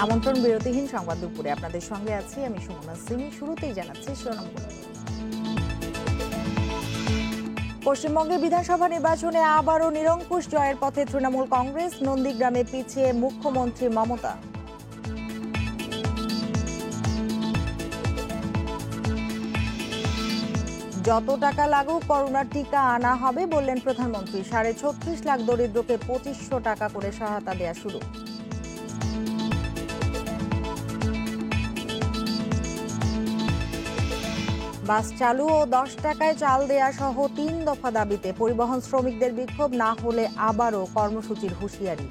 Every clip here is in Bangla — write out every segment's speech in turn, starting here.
আমন্ত্রণ বিরতিহীন সংবাদ দুপুরে আপনাদের সঙ্গে আছি আমি সুমনা সিমি। শুরুতেই জানাচ্ছি শিরোনামগুলো। পশ্চিমবঙ্গে বিধানসভা নির্বাচনে আবারও নিরঙ্কুশ জয়ের পথে তৃণমূল কংগ্রেস, নন্দীগ্রামে পিছিয়ে মুখ্যমন্ত্রী মমতা। যত টাকা লাগুক করোনার টিকা আনা হবে বললেন প্রধানমন্ত্রী। 36.5 লাখ দরিদ্রকে 2500 টাকা করে সহায়তা দেয়া শুরু। বাস চালু ও 10 টাকায় চাল দেয়া সহ 3 দফা দাবিতে পরিবহন শ্রমিকদের বিক্ষোভ, না হলে আবারও কর্মসূচির হুঁশিয়ারি।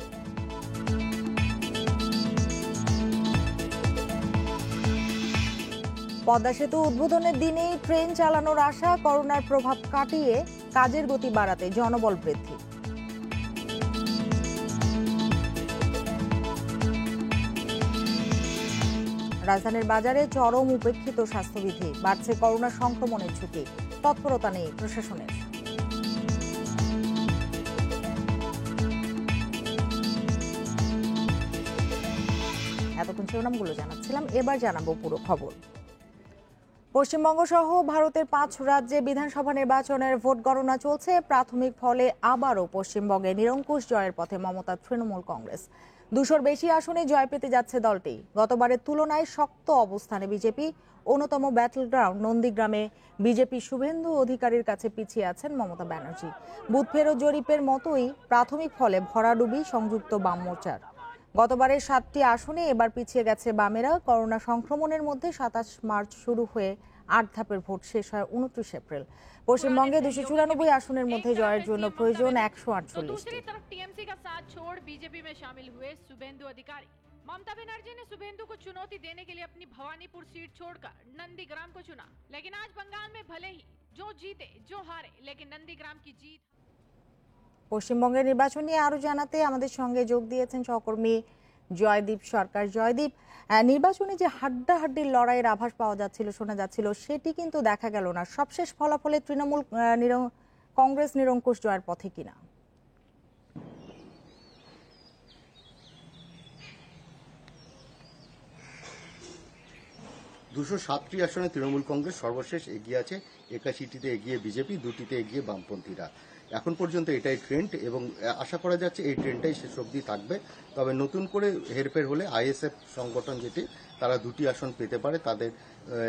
পদ্মা সেতু উদ্বোধনের দিনেই ট্রেন চালানোর আশা, করোনার প্রভাব কাটিয়ে কাজের গতি বাড়াতে জনবল বৃদ্ধি। রাজধানীর বাজারে চরম উপেক্ষিত স্বাস্থ্যবিধি, বাড়ছে করোনা সংক্রমণের ঝুঁকি, তৎপরতা নেই প্রশাসনের। এতক্ষণ শিরোনামগুলো জানাচ্ছিলাম, এবার জানাবো পুরো খবর। পশ্চিমবঙ্গ সহ ভারতের 5 রাজ্যে বিধানসভা নির্বাচনের ভোট গণনা চলছে। প্রাথমিক ফলে আবারও পশ্চিমবঙ্গে নিরঙ্কুশ জয়ের পথে মমতার তৃণমূল কংগ্রেস। 200-র বেশি আসনে জয় পেতে যাচ্ছে দলটি। গতবারের তুলনায় শক্ত অবস্থানে বিজেপি। অন্যতম ব্যাটল গ্রাউন্ড নন্দীগ্রামে বিজেপি শুভেন্দু অধিকারীর কাছে পিছিয়ে আছেন মমতা ব্যানার্জি। বুথ ফেরত জরিপের মতোই প্রাথমিক ফলে ভরাডুবি সংযুক্ত বাম মোর্চার। গতবারের 7টি আসনে এবার পিছিয়ে গেছে বামেরা। করোনা সংক্রমণের মধ্যে 27 মার্চ শুরু হয়ে 8 ধাপের ভোট শেষ হয় 29 এপ্রিল। পশ্চিমবঙ্গে 294 আসনের মধ্যে জয়ের জন্য প্রয়োজন 148টি। ममता बनर्जी ने सुवेंदु को चुनौती देने के लिए अपनी भवानीपुर सीट छोड़कर नंदीग्राम को चुना, लेकिन आज बंगाल में भले ही जो जीते जो हारे, लेकिन नंदीग्राम की जीत। পশ্চিমবঙ্গের নির্বাচন নিয়ে আরো জানাতে আমাদের সঙ্গে যোগ দিয়েছেন সহকর্মী জয়দীপ সরকার। জয়দীপ, নির্বাচনে যে হাড্ডাহাড্ডির লড়াইয়ের আভাস পাওয়া যাচ্ছিল, শোনা যাচ্ছিল, সেটি কিন্তু দেখা গেল না। সবশেষ ফলাফলে তৃণমূল কংগ্রেস নিরঙ্কুশ জয়ের পথে কিনা? 207টি আসনে তৃণমূল কংগ্রেস সর্বশেষ এগিয়ে আছে। 81টিতে এগিয়ে বিজেপি, 2টিতে এগিয়ে বামপন্থীরা। এখন পর্যন্ত এটাই ট্রেন্ড এবং আশা করা যাচ্ছে এই ট্রেন্ডটাই শেষ অবধি থাকবে। তবে নতুন করে হেরফের হলে আইএসএফ সংগঠন যেটি, তারা 2টি আসন পেতে পারে, তাদের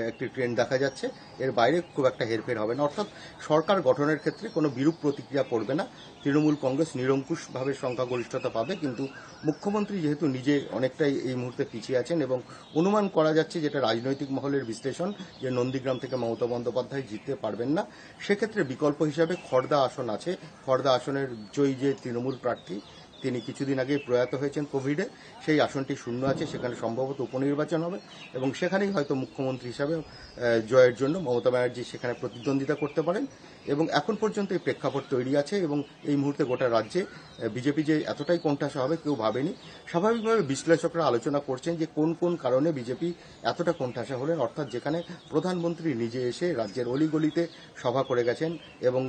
একটি ট্রেন্ড দেখা যাচ্ছে। এর বাইরে খুব একটা হেরফের হবে না, অর্থাৎ সরকার গঠনের ক্ষেত্রে কোনো বিরূপ প্রতিক্রিয়া পড়বে না। তৃণমূল কংগ্রেস নিরঙ্কুশভাবে সংখ্যাগরিষ্ঠতা পাবে, কিন্তু মুখ্যমন্ত্রী যেহেতু নিজে অনেকটাই এই মুহূর্তে পিছিয়ে আছেন এবং অনুমান করা যাচ্ছে, যেটা রাজনৈতিক মহলের বিশ্লেষণ, যে নন্দীগ্রাম থেকে মমতা বন্দ্যোপাধ্যায় জিততে পারবেন না। সেক্ষেত্রে বিকল্প হিসাবে খড়দা আসন আছে। খড়দা আসনের জয়ী যে তৃণমূল প্রার্থী, তিনি কিছুদিন আগে প্রয়াত হয়েছেন কোভিডে, সেই আসনটি শূন্য আছে। সেখানে সম্ভবত উপনির্বাচন হবে এবং সেখানেই হয়তো মুখ্যমন্ত্রী হিসাবে জয়ের জন্য মমতা ব্যানার্জি সেখানে প্রতিদ্বন্দ্বিতা করতে পারেন। এবং এখন পর্যন্ত এই প্রেক্ষাপট তৈরি আছে এবং এই মুহূর্তে গোটা রাজ্যে বিজেপি যে এতটাই কোণঠাসা হবে কেউ ভাবেনি। স্বাভাবিকভাবে বিশ্লেষকরা আলোচনা করছেন যে কোন কোন কারণে বিজেপি এতটা কোণঠাসা হলেন, অর্থাৎ যেখানে প্রধানমন্ত্রী নিজে এসে রাজ্যের অলিগলিতে সভা করে গেছেন এবং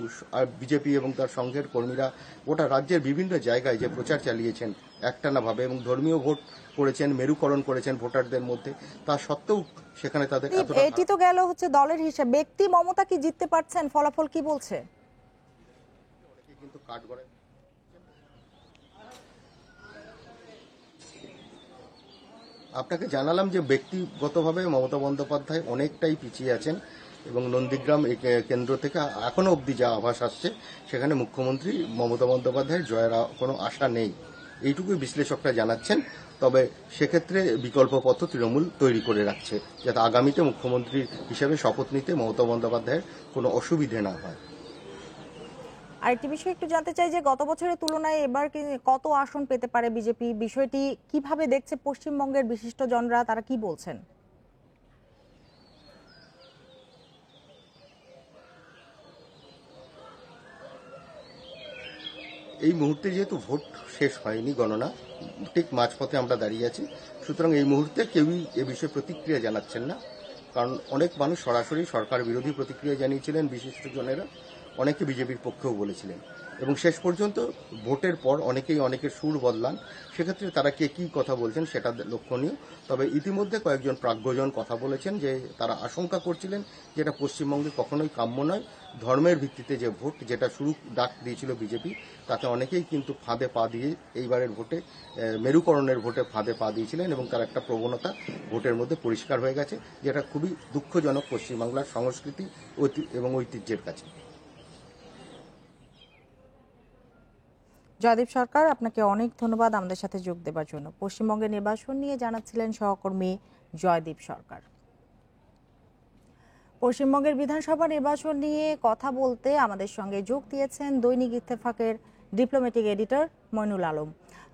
বিজেপি এবং তার সংঘের কর্মীরা গোটা রাজ্যের বিভিন্ন জায়গায় যে প্রচার চালিয়েছেন একটানাভাবে এবং ধর্মীয় ভোট করেছেন, মেরুকরণ করেছেন ভোটারদের মধ্যে, তা সত্ত্বেও সেখানে তাদের এটি তো গেল হচ্ছে দলের হিসাব। ব্যক্তি মমতা কি জিততে পারছেন? ফলাফল কি বলছে? কিন্তু কাঠগড়ায় আপনাকে জানালাম যে ব্যক্তিগতভাবে মমতা বন্দ্যোপাধ্যায় অনেকটাই পিছিয়ে আছেন এবং নন্দীগ্রাম কেন্দ্র থেকে এখনো অবধি যা আভাস আসছে, সেখানে মুখ্যমন্ত্রী মমতা বন্দ্যোপাধ্যায়ের জয়ের কোনো আশা নেই, এইটুকুই বিশ্লেষকরা জানাচ্ছেন। তবে সেক্ষেত্রে বিকল্প পথ তৃণমূল তৈরি করে রাখছে, যাতে আগামীতে মুখ্যমন্ত্রী হিসেবে শপথ নিতে মমতা বন্দ্যোপাধ্যায়ের কোনো অসুবিধে না হয়। আরেকটি বিষয় একটু জানতে চাই যে গত বছরের তুলনায় এবার কত আসন পেতে পারে বিজেপি? বিষয়টি কিভাবে দেখছে পশ্চিমবঙ্গের বিশিষ্টজনরা, তারা কি বলছেন? এই মুহূর্তে যেহেতু ভোট শেষ হয়নি, গণনা ঠিক মাঝপথে আমরা দাঁড়িয়ে আছি, সুতরাং এই মুহূর্তে কেউই এ বিষয়ে প্রতিক্রিয়া জানাচ্ছেন না। কারণ অনেক মানুষ সরাসরি সরকার বিরোধী প্রতিক্রিয়া জানিয়েছিলেন বিশিষ্টজনেরা। অনেকে বিজেপির পক্ষেও বলেছিলেন এবং শেষ পর্যন্ত ভোটের পর অনেকেই অনেকের সুর বদলান। সেক্ষেত্রে তারা কে কী কথা বলছেন সেটা লক্ষণীয়। তবে ইতিমধ্যে কয়েকজন প্রাজ্ঞজন কথা বলেছেন যে তারা আশঙ্কা করছিলেন যে এটা পশ্চিমবঙ্গে কখনোই কাম্য নয়। ধর্মের ভিত্তিতে যে ভোট, যেটা শুরু ডাক দিয়েছিল বিজেপি, তাতে অনেকেই কিন্তু ফাঁদে পা দিয়ে এইবারের ভোটে মেরুকরণের ভোটে ফাঁদে পা দিয়েছিলেন এবং তার একটা প্রবণতা ভোটের মধ্যে পরিষ্কার হয়ে গেছে, যেটা খুবই দুঃখজনক পশ্চিমবাংলার সংস্কৃতি এবং ঐতিহ্যের কাছে। জয়দীপ সরকার, আপনাকে অনেক ধন্যবাদ আমাদের সাথে যোগ দেবার জন্য। পশ্চিমবঙ্গের নির্বাচন নিয়ে জানাচ্ছিলেন সহকর্মী জয়দীপ সরকার। পশ্চিমবঙ্গের বিধানসভা নির্বাচন নিয়ে কথা বলতে আমাদের সঙ্গে যোগ দিয়েছেন দৈনিক ইত্তেফাকের ডিপ্লোম্যাটিক এডিটর মইনুল আলম।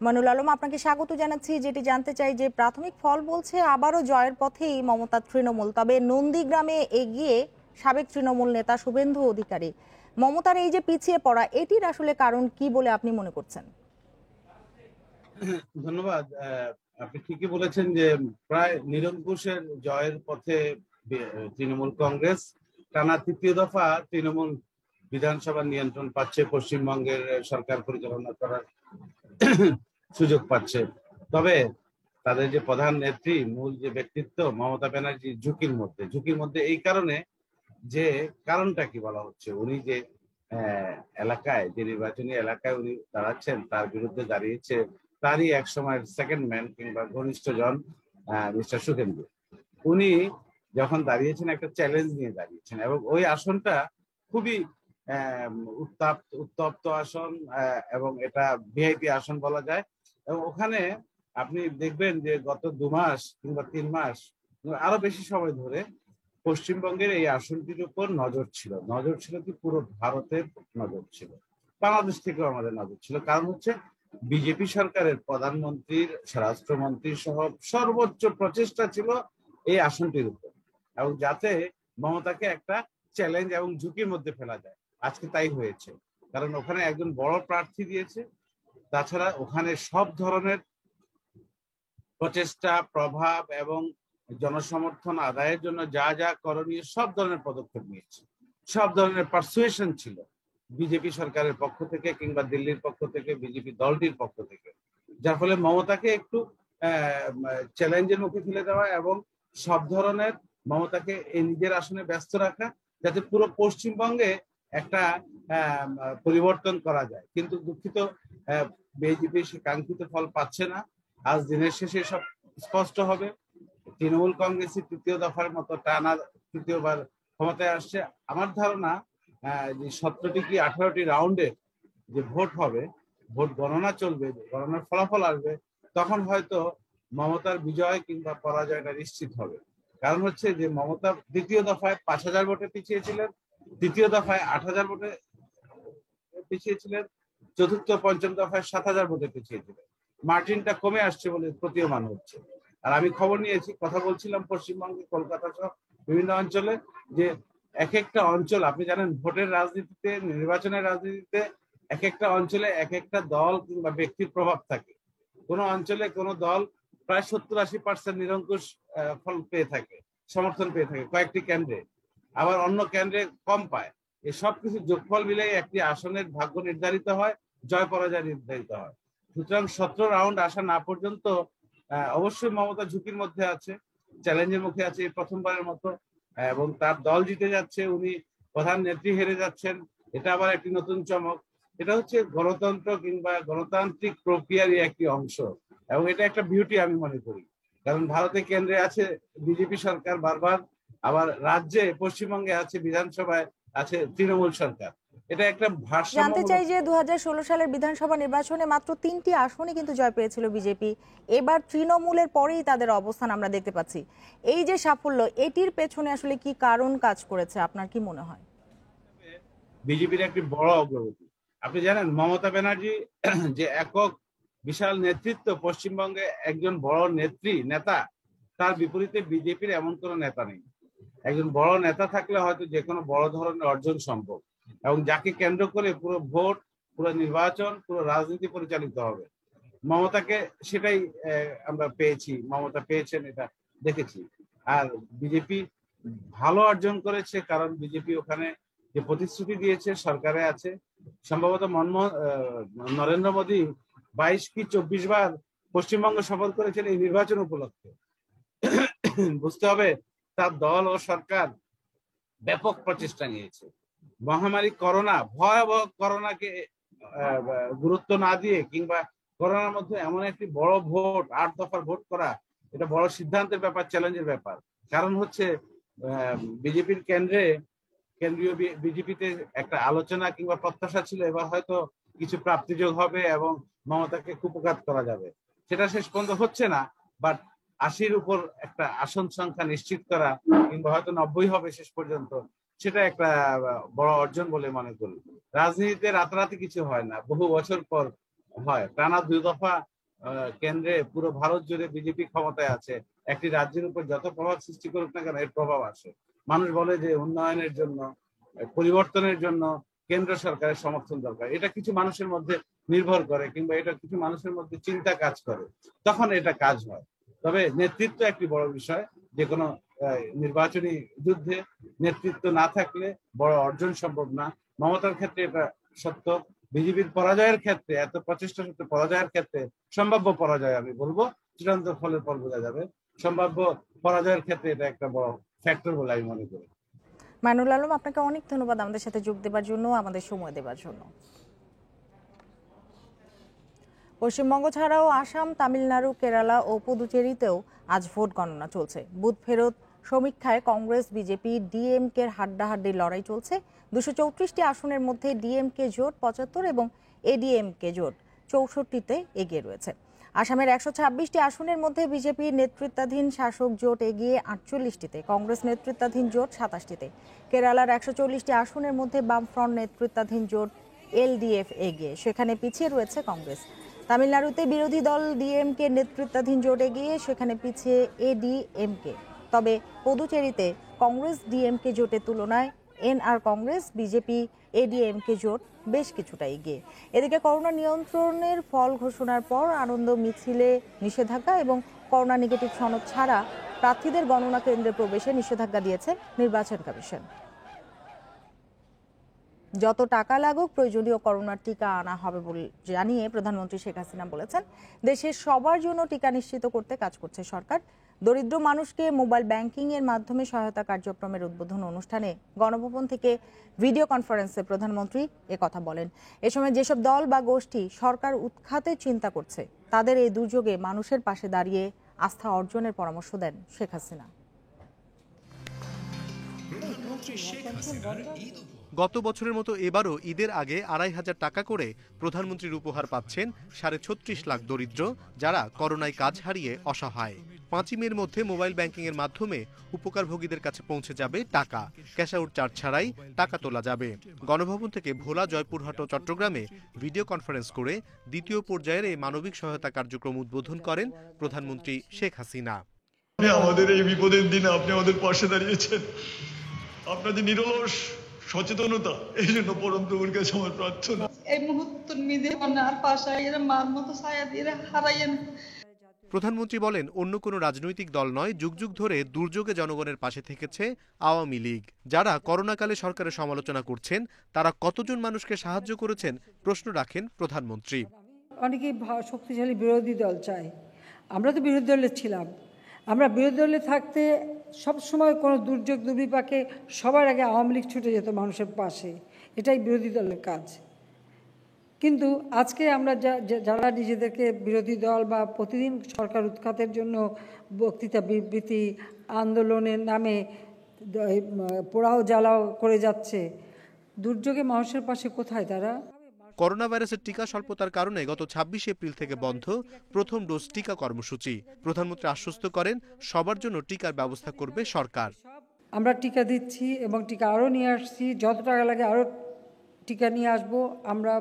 মইনুল আলম, আপনাকে স্বাগত জানাচ্ছি। যেটি জানতে চাই যে প্রাথমিক ফল বলছে আবারও জয়ের পথেই মমতার তৃণমূল, তবে নন্দীগ্রামে এগিয়ে সাবেক তৃণমূল নেতা শুভেন্দু অধিকারী। মমতার এই যে পিছিয়ে পড়া, এটির আসলে কারণ কি বলে আপনি মনে করছেন? ধন্যবাদ। আপনি ঠিকই বলেছেন যে প্রায় নিরঙ্কুশের জয়ের পথে তৃণমূল কংগ্রেস। টানা তৃতীয় দফা তৃণমূল বিধানসভা নিয়ন্ত্রণ পাচ্ছে, পশ্চিমবঙ্গের সরকার পরিচালনা করার সুযোগ পাচ্ছে। তবে তাদের যে প্রধান নেত্রী, মূল যে ব্যক্তিত্ব মমতা ব্যানার্জি ঝুঁকির মধ্যে এই কারণে যে কারণটা কি বলা হচ্ছে, উনি যে এলাকায়, যে নির্বাচনী এলাকায় উনি দাঁড়াচ্ছেন, তার বিরুদ্ধে দাঁড়িয়েছে তারই এক সময়ের সেকেন্ড ম্যান কিংবা ঘনিষ্ঠ জন মিস্টার শুভেন্দু। উনি যখন দাঁড়িয়েছেন একটা চ্যালেঞ্জ নিয়ে দাঁড়িয়েছেন এবং ওই আসনটা খুবই উত্তপ্ত আসন এবং এটা ভিআইপি আসন বলা যায়। এবং ওখানে আপনি দেখবেন যে গত 2 মাস কিংবা 3 মাস আরো বেশি সময় ধরে পশ্চিমবঙ্গের এই আসনটির উপর নজর ছিল কি পুরো ভারতের নজর ছিল, বাংলাদেশ থেকেও আমাদের নজর ছিল। কারণ হচ্ছে বিজেপি সরকারের প্রধানমন্ত্রীর, স্বরাষ্ট্রমন্ত্রীর সহ সর্বোচ্চ প্রচেষ্টা ছিল এই আসনটির উপর, এবং যাতে মমতাকে একটা চ্যালেঞ্জ এবং ঝুঁকির মধ্যে ফেলা যায়। আজকে তাই হয়েছে, কারণ ওখানে একজন বড় প্রার্থী দিয়েছে। তাছাড়া ওখানে সব ধরনের প্রচেষ্টা, প্রভাব এবং জনসমর্থন আদায়ের জন্য যা যা করণীয় সব ধরনের পদক্ষেপ নিয়েছে। সব ধরনের পারসুয়েশন ছিল বিজেপি সরকারের পক্ষ থেকে কিংবা দিল্লির পক্ষ থেকে, বিজেপি দলটির পক্ষ থেকে, যার ফলে মমতাকে একটু চ্যালেঞ্জের মুখে ফেলে দেওয়া এবং সব ধরনের মমতাকে এই নিজের আসনে ব্যস্ত রাখা, যাতে পুরো পশ্চিমবঙ্গে একটা পরিবর্তন করা যায়। কিন্তু দুঃখিত, বিজেপি সে কাঙ্ক্ষিত ফল পাচ্ছে না। আজ দিনের শেষে সব স্পষ্ট হবে। তৃণমূল কংগ্রেসের তৃতীয় দফার মতো টানা তৃতীয়বার ক্ষমতায় আসছে। আমার ধারণা যে 17টি কি 18টি রাউন্ডের যে ভোট হবে, ভোট গণনা চলবে, গণনার ফলাফল আসবে, তখন হয়তো মমতার বিজয় কিংবা পরাজয়টা নিশ্চিত হবে। কারণ হচ্ছে যে মমতা দ্বিতীয় দফায় 5000 ভোটে পিছিয়ে ছিলেন, তৃতীয় দফায় 8000 ভোটে পিছিয়ে ছিলেন, চতুর্থ পঞ্চম দফায় 7000 ভোটে পিছিয়ে ছিলেন। মার্জিনটা কমে আসছে বলে প্রতীয়মান হচ্ছে। আর আমি খবর নিয়েছি, কথা বলছিলাম পশ্চিমবঙ্গে, কলকাতা সহ বিভিন্ন অঞ্চলে, যে এক একটা অঞ্চল, আপনি জানেন ভোটের রাজনীতিতে, নির্বাচনের রাজনীতিতে এক একটা অঞ্চলে এক একটা দল কিংবা ব্যক্তির প্রভাব থাকে। কোন অঞ্চলে কোন দল প্রায় 70-80% নিরঙ্কুশ ফল পেয়ে থাকে, সমর্থন পেয়ে থাকে কয়েকটি কেন্দ্রে, আবার অন্য কেন্দ্রে কম পায়। এই সব কিছু যোগফল মিলে একটি আসনের ভাগ্য নির্ধারিত হয়, জয় পরাজয় নির্ধারিত হয়। সুতরাং 17 রাউন্ড আসা না পর্যন্ত অবশ্যই মমতা ঝুঁকির মধ্যে আছে, চ্যালেঞ্জের মুখে আছে এই প্রথমবারের মতো, এবং তার দল জিতে যাচ্ছে, উনি প্রধান নেত্রী হেরে যাচ্ছেন। এটা আবার একটি নতুন চমক। এটা হচ্ছে গণতন্ত্র কিংবা গণতান্ত্রিক প্রক্রিয়ারই একটি অংশ, এবং এটা একটা বিউটি আমি মনে করি। কারণ ভারতে কেন্দ্রে আছে বিজেপি সরকার বারবার, আবার রাজ্যে পশ্চিমবঙ্গে আছে, বিধানসভায় আছে তৃণমূল সরকার। এটা একটা ভারসাম্য। জানতে চাই যে 2016 সালের বিধানসভা নির্বাচনে মাত্র 3টি আসনে কিন্তু জয় পেয়েছিল বিজেপি। এবার তৃণমূলের পরেই তাদের অবস্থান আমরা দেখতে পাচ্ছি। এই যে সাফল্য, এটির পেছনে আসলে কি কারণ কাজ করেছে, আপনার কি মনে হয়? বিজেপির একটি বড় অগ্রগতি। আপনি জানেন মমতা ব্যানার্জি যে একক বিশাল নেতৃত্ব, পশ্চিমবঙ্গে একজন বড় নেতা, তার বিপরীতে বিজেপির এমন কোনো নেতা নেই। একজন বড় নেতা থাকলে হয়তো যে কোনো বড় ধরনের অর্জন সম্ভব, এবং যাকে কেন্দ্র করে পুরো ভোট, পুরো নির্বাচন, পুরো রাজনীতি পরিচালিত হবে। মমতাকে সেটাই আমরা পেয়েছি, মমতা পেয়েছেন, এটা দেখেছি। আর বিজেপি ভালো অর্জন করেছে, কারণ বিজেপি ওখানে যে প্রতিশ্রুতি দিয়েছে সরকারে আছে। সম্ভবত নরেন্দ্র মোদী 22 কি 24 বার পশ্চিমবঙ্গ সফর করেছেন এই নির্বাচন উপলক্ষে। বুঝতে হবে তার দল ও সরকার ব্যাপক প্রচেষ্টা নিয়েছে। মহামারী করোনা, ভয়াবহ করোনাকে গুরুত্ব না দিয়ে কিংবা করোনার মধ্যে এমন একটি বড় ভোট, 8 দফার ভোট করা, এটা বড় সিদ্ধান্তের ব্যাপার, চ্যালেঞ্জের ব্যাপার। কারণ হচ্ছে বিজেপির কেন্দ্রীয় বিজেপিতে একটা আলোচনা কিংবা প্রত্যাশা ছিল এবার হয়তো কিছু প্রাপ্তিযোগ হবে এবং মমতাকে কুপঘাত করা যাবে। সেটা শেষ পর্যন্ত হচ্ছে না, বাট 80-র উপর একটা আসন সংখ্যা নিশ্চিত করা কিংবা হয়তো 90 হবে শেষ পর্যন্ত, সেটা একটা বড় অর্জন বলে মনে করি। রাজনীতিতে রাতারাতি কিছু হয় না, বহু বছর পর হয়। টানা 2 দফা কেন্দ্রে পুরো ভারত জুড়ে বিজেপি ক্ষমতায় আছে। একটি রাজ্যের উপর যত প্রভাব সৃষ্টি করুক না কেন, এর প্রভাব আসে। মানুষ বলে যে উন্নয়নের জন্য, পরিবর্তনের জন্য কেন্দ্র সরকারের সমর্থন দরকার। এটা কিছু মানুষের মধ্যে নির্ভর করে কিংবা এটা কিছু মানুষের মধ্যে চিন্তা কাজ করে, তখন এটা কাজ হয়। তবে নেতৃত্ব একটি বড় বিষয়। যে কোনো নির্বাচনী যুদ্ধে নেতৃত্ব না থাকলে বড় অর্জন সম্ভব না। মমতার ক্ষেত্রে এটা সত্য। বিজেপির পরাজয়ের ক্ষেত্রে, এত প্রচেষ্টা সত্ত্বেও পরাজয়ের ক্ষেত্রে, সম্ভাব্য পরাজয় আমি বলবো, চূড়ান্ত ফলের পর বোঝা যাবে, সম্ভাব্য পরাজয়ের ক্ষেত্রে এটা একটা বড় ফ্যাক্টর বলে আমি মনে করি। মাইনুল আলম, আপনাকে অনেক ধন্যবাদ আমাদের সাথে যোগ দেবার জন্য, আমাদের সময় দেবার জন্য। পশ্চিমবঙ্গ ছাড়াও আসাম, তামিলনাড়ু, কেরালা ও পুদুচেরিতেও আজ ভোট গণনা চলছে। বুথ ফেরত সমীক্ষায় কংগ্রেস, বিজেপি, ডিএমকের হাড্ডাহাড্ডি লড়াই চলছে। 234টি আসনের মধ্যে ডিএমকে জোট 75 এবং এডিএমকে জোট 64টিতে এগিয়ে রয়েছে। আসামের 126টি আসনের মধ্যে বিজেপি নেতৃত্বাধীন শাসক জোট এগিয়ে 48টিতে, কংগ্রেস নেতৃত্বাধীন জোট 27টিতে। কেরালার 140টি আসনের মধ্যে বামফ্রন্ট নেতৃত্বাধীন জোট এলডিএফ এগিয়ে, সেখানে পিছিয়ে রয়েছে কংগ্রেস। তামিলনাড়ুতে বিরোধী দল ডিএমকে নেতৃত্বাধীন জোট এগিয়ে, সেখানে পিছিয়ে এডিএমকে। তবে পুদুচেরিতে কংগ্রেস ডিএমকে জোটের তুলনায় এনআর কংগ্রেস, বিজেপি, এডিএমকে জোট বেশ কিছুটা এগিয়ে। এদিকে করোনা নিয়ন্ত্রণের ফল ঘোষণার পর আনন্দ মিছিলে নিষেধাজ্ঞা এবং করোনা নেগেটিভ সনদ ছাড়া প্রার্থীদের গণনা কেন্দ্রে প্রবেশে নিষেধাজ্ঞা দিয়েছে নির্বাচন কমিশন। যত টাকা লাগুক প্রয়োজনীয় করোনার টিকা আনা হবে বলে জানিয়ে প্রধানমন্ত্রী শেখ হাসিনা বলেছেন, দেশের সবার জন্য টিকা নিশ্চিত করতে কাজ করছে সরকার। দরিদ্র মানুষকে মোবাইল ব্যাংকিং এর মাধ্যমে সহায়তা কার্যক্রমের উদ্বোধন অনুষ্ঠানে গণভবন থেকে ভিডিও কনফারেন্সে প্রধানমন্ত্রী একথা বলেন। এ সময় যেসব দল বা গোষ্ঠী সরকার উৎখাতে চিন্তা করছে, তাদের এই দুর্যোগে মানুষের পাশে দাঁড়িয়ে আস্থা অর্জনের পরামর্শ দেন শেখ হাসিনা। গত বছরের মতো এবারও ঈদের আগে 2,500 টাকা করে প্রধানমন্ত্রীর উপহার পাচ্ছেন 36.5 লাখ দরিদ্র, যারা করোনায় কাজ হারিয়ে অসহায়। 5 মের মধ্যে মোবাইল ব্যাংকিং এর মাধ্যমে উপকারভোগীদের কাছে পৌঁছে যাবে টাকা। ক্যাশ আউট চার্জ ছাড়াই টাকা তোলা যাবে। গণভবন থেকে ভোলা, জয়পুরহাট ও চট্টগ্রামে ভিডিও কনফারেন্স করে দ্বিতীয় পর্যায়ের এই মানবিক সহায়তা কার্যক্রম উদ্বোধন করেন প্রধানমন্ত্রী শেখ হাসিনা। আমাদের এই বিপদের দিনে আপনি আমাদের পাশে দাঁড়িয়েছেন। আপনাদের নিরলস সচেতনতা, এই জন্য পরম প্রভুর কাছে আমার প্রার্থনা, এই মুহূর্তের মিদে আর পাশে এরা মার মতো ছায়া দিয়ে হারাইয়েন। প্রধানমন্ত্রী বলেন, অন্য কোনো রাজনৈতিক দল নয়, যুগ যুগ ধরে দুর্যোগে জনগণের পাশে থেকেছে আওয়ামী লীগ। যারা করোনাকালে সরকারের সমালোচনা করছেন, তারা কতজন মানুষকে সাহায্য করেছেন প্রশ্ন রাখেন প্রধানমন্ত্রী। অনেকেই শক্তিশালী বিরোধী দল চায়, আমরা তো বিরোধী দলে ছিলাম। আমরা বিরোধী দলে থাকতে সবসময় কোনো দুর্যোগ দুর্বিপাকে সবার আগে আওয়ামী লীগ ছুটে যেত মানুষের পাশে, এটাই বিরোধী দলের কাজ। কিন্তু আজকে আমরা যারা নিজেদেরকে বিরোধী দল বা প্রতিদিন সরকার উৎখাতের জন্য বক্তৃতা, বিবৃতি, আন্দোলনের নামে পোড়াও জ্বালাও করে যাচ্ছে, দুর্যোগে মানুষের পাশে কোথায় তারা? করোনা ভাইরাসের টিকা স্বল্পতার কারণে গত 26 এপ্রিল থেকে বন্ধ প্রথম ডোজ টিকা কর্মসূচি। প্রধানমন্ত্রী আশ্বস্ত করেন, সবার জন্য টিকার ব্যবস্থা করবে সরকার। আমরা টিকা দিচ্ছি এবং টিকা আরও নিয়ে আসছি, যত টাকা লাগে আরও টিকা নিয়ে আসবো। আমরা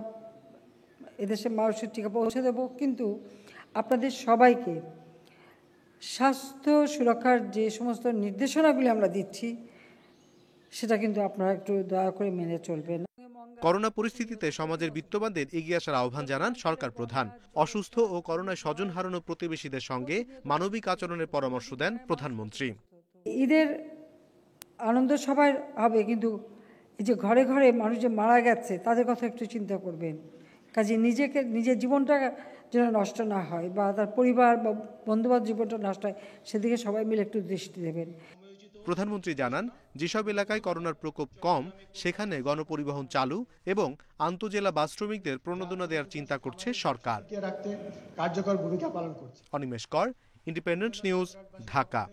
এদেশের মানুষের টিকা পৌঁছে দেব। কিন্তু আপনাদের সবাইকে স্বাস্থ্য সুরক্ষার যে সমস্ত নির্দেশনাগুলি আমরা দিচ্ছি, সেটা কিন্তু আপনারা একটু দয়া করে মেনে চলবেন। করোনা পরিস্থিতিতে সমাজের বিত্তবানদের এগিয়ে আসার আহ্বান জানান সরকার প্রধান। অসুস্থ ও করোনায় স্বজন হারানো প্রতিবেশীদের সঙ্গে মানবিক আচরণের পরামর্শ দেন প্রধানমন্ত্রী। ঈদের আনন্দ সবাই হবে, কিন্তু এই যে ঘরে ঘরে মানুষ যে মারা গেছে তাদের কথা একটু চিন্তা করবেন। কাজে নিজের জীবনটা যেন নষ্ট না হয় বা তার পরিবার বা বন্ধুবান্ধব জীবনটা নষ্ট হয় সেদিকে সবাই মিলে একটু দৃষ্টি দেবেন। প্রধানমন্ত্রী জানান, যেসব এলাকায় করোনার প্রকোপ কম সেখানে গণপরিবহন চালু এবং আন্তজেলা বাস শ্রমিকদের প্রণোদনা দেওয়ার চিন্তা করছে সরকার। কার্যকর ভূমিকা পালন করছে। অনিমেষ কর, ইন্ডিপেন্ডেন্ট নিউজ, ঢাকা।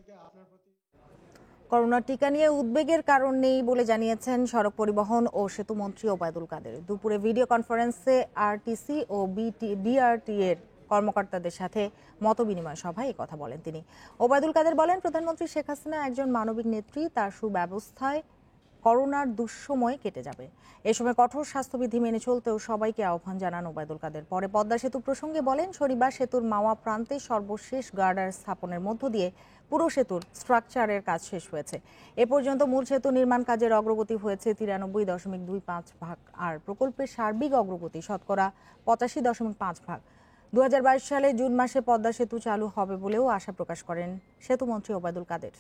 করোনা টিকা নিয়ে উদ্বেগের কারণ নেই বলে জানিয়েছেন সড়ক পরিবহন ও সেতু মন্ত্রী ওবায়দুল কাদের। দুপুরে ভিডিও কনফারেন্সে আরটিসি ও বিআরটি এর কর্মকর্তাদের সাথে মতবিনিময় সভায় কথা বলেন তিনি। ওবায়দুল কাদের বলেন, প্রধানমন্ত্রী শেখ হাসিনা একজন মানবিক নেত্রী, তার সুব্যবস্থায় করোনার দুঃসময় কেটে যাবে। এ সময় কঠোর স্বাস্থ্যবিধি মেনে চলতেও সবাইকে আহ্বান জানান ওবায়দুল কাদের। পরে পদ্মা সেতু প্রসঙ্গে বলেন, শনিবার সেতুর মাওয়া প্রান্তে সর্বশেষ গার্ডার স্থাপনের মধ্য দিয়ে পুরো সেতুর স্ট্রাকচারের কাজ শেষ হয়েছে। এ পর্যন্ত মূল সেতু নির্মাণ কাজের অগ্রগতি হয়েছে 93.25% আর প্রকল্পের সার্বিক অগ্রগতি শতকরা 85.5%। 2022 সালে জুন মাসে পদ্মা সেতু চালু হবে বলেও আশা প্রকাশ করেন সেতুমন্ত্রী ওবায়দুল কাদের।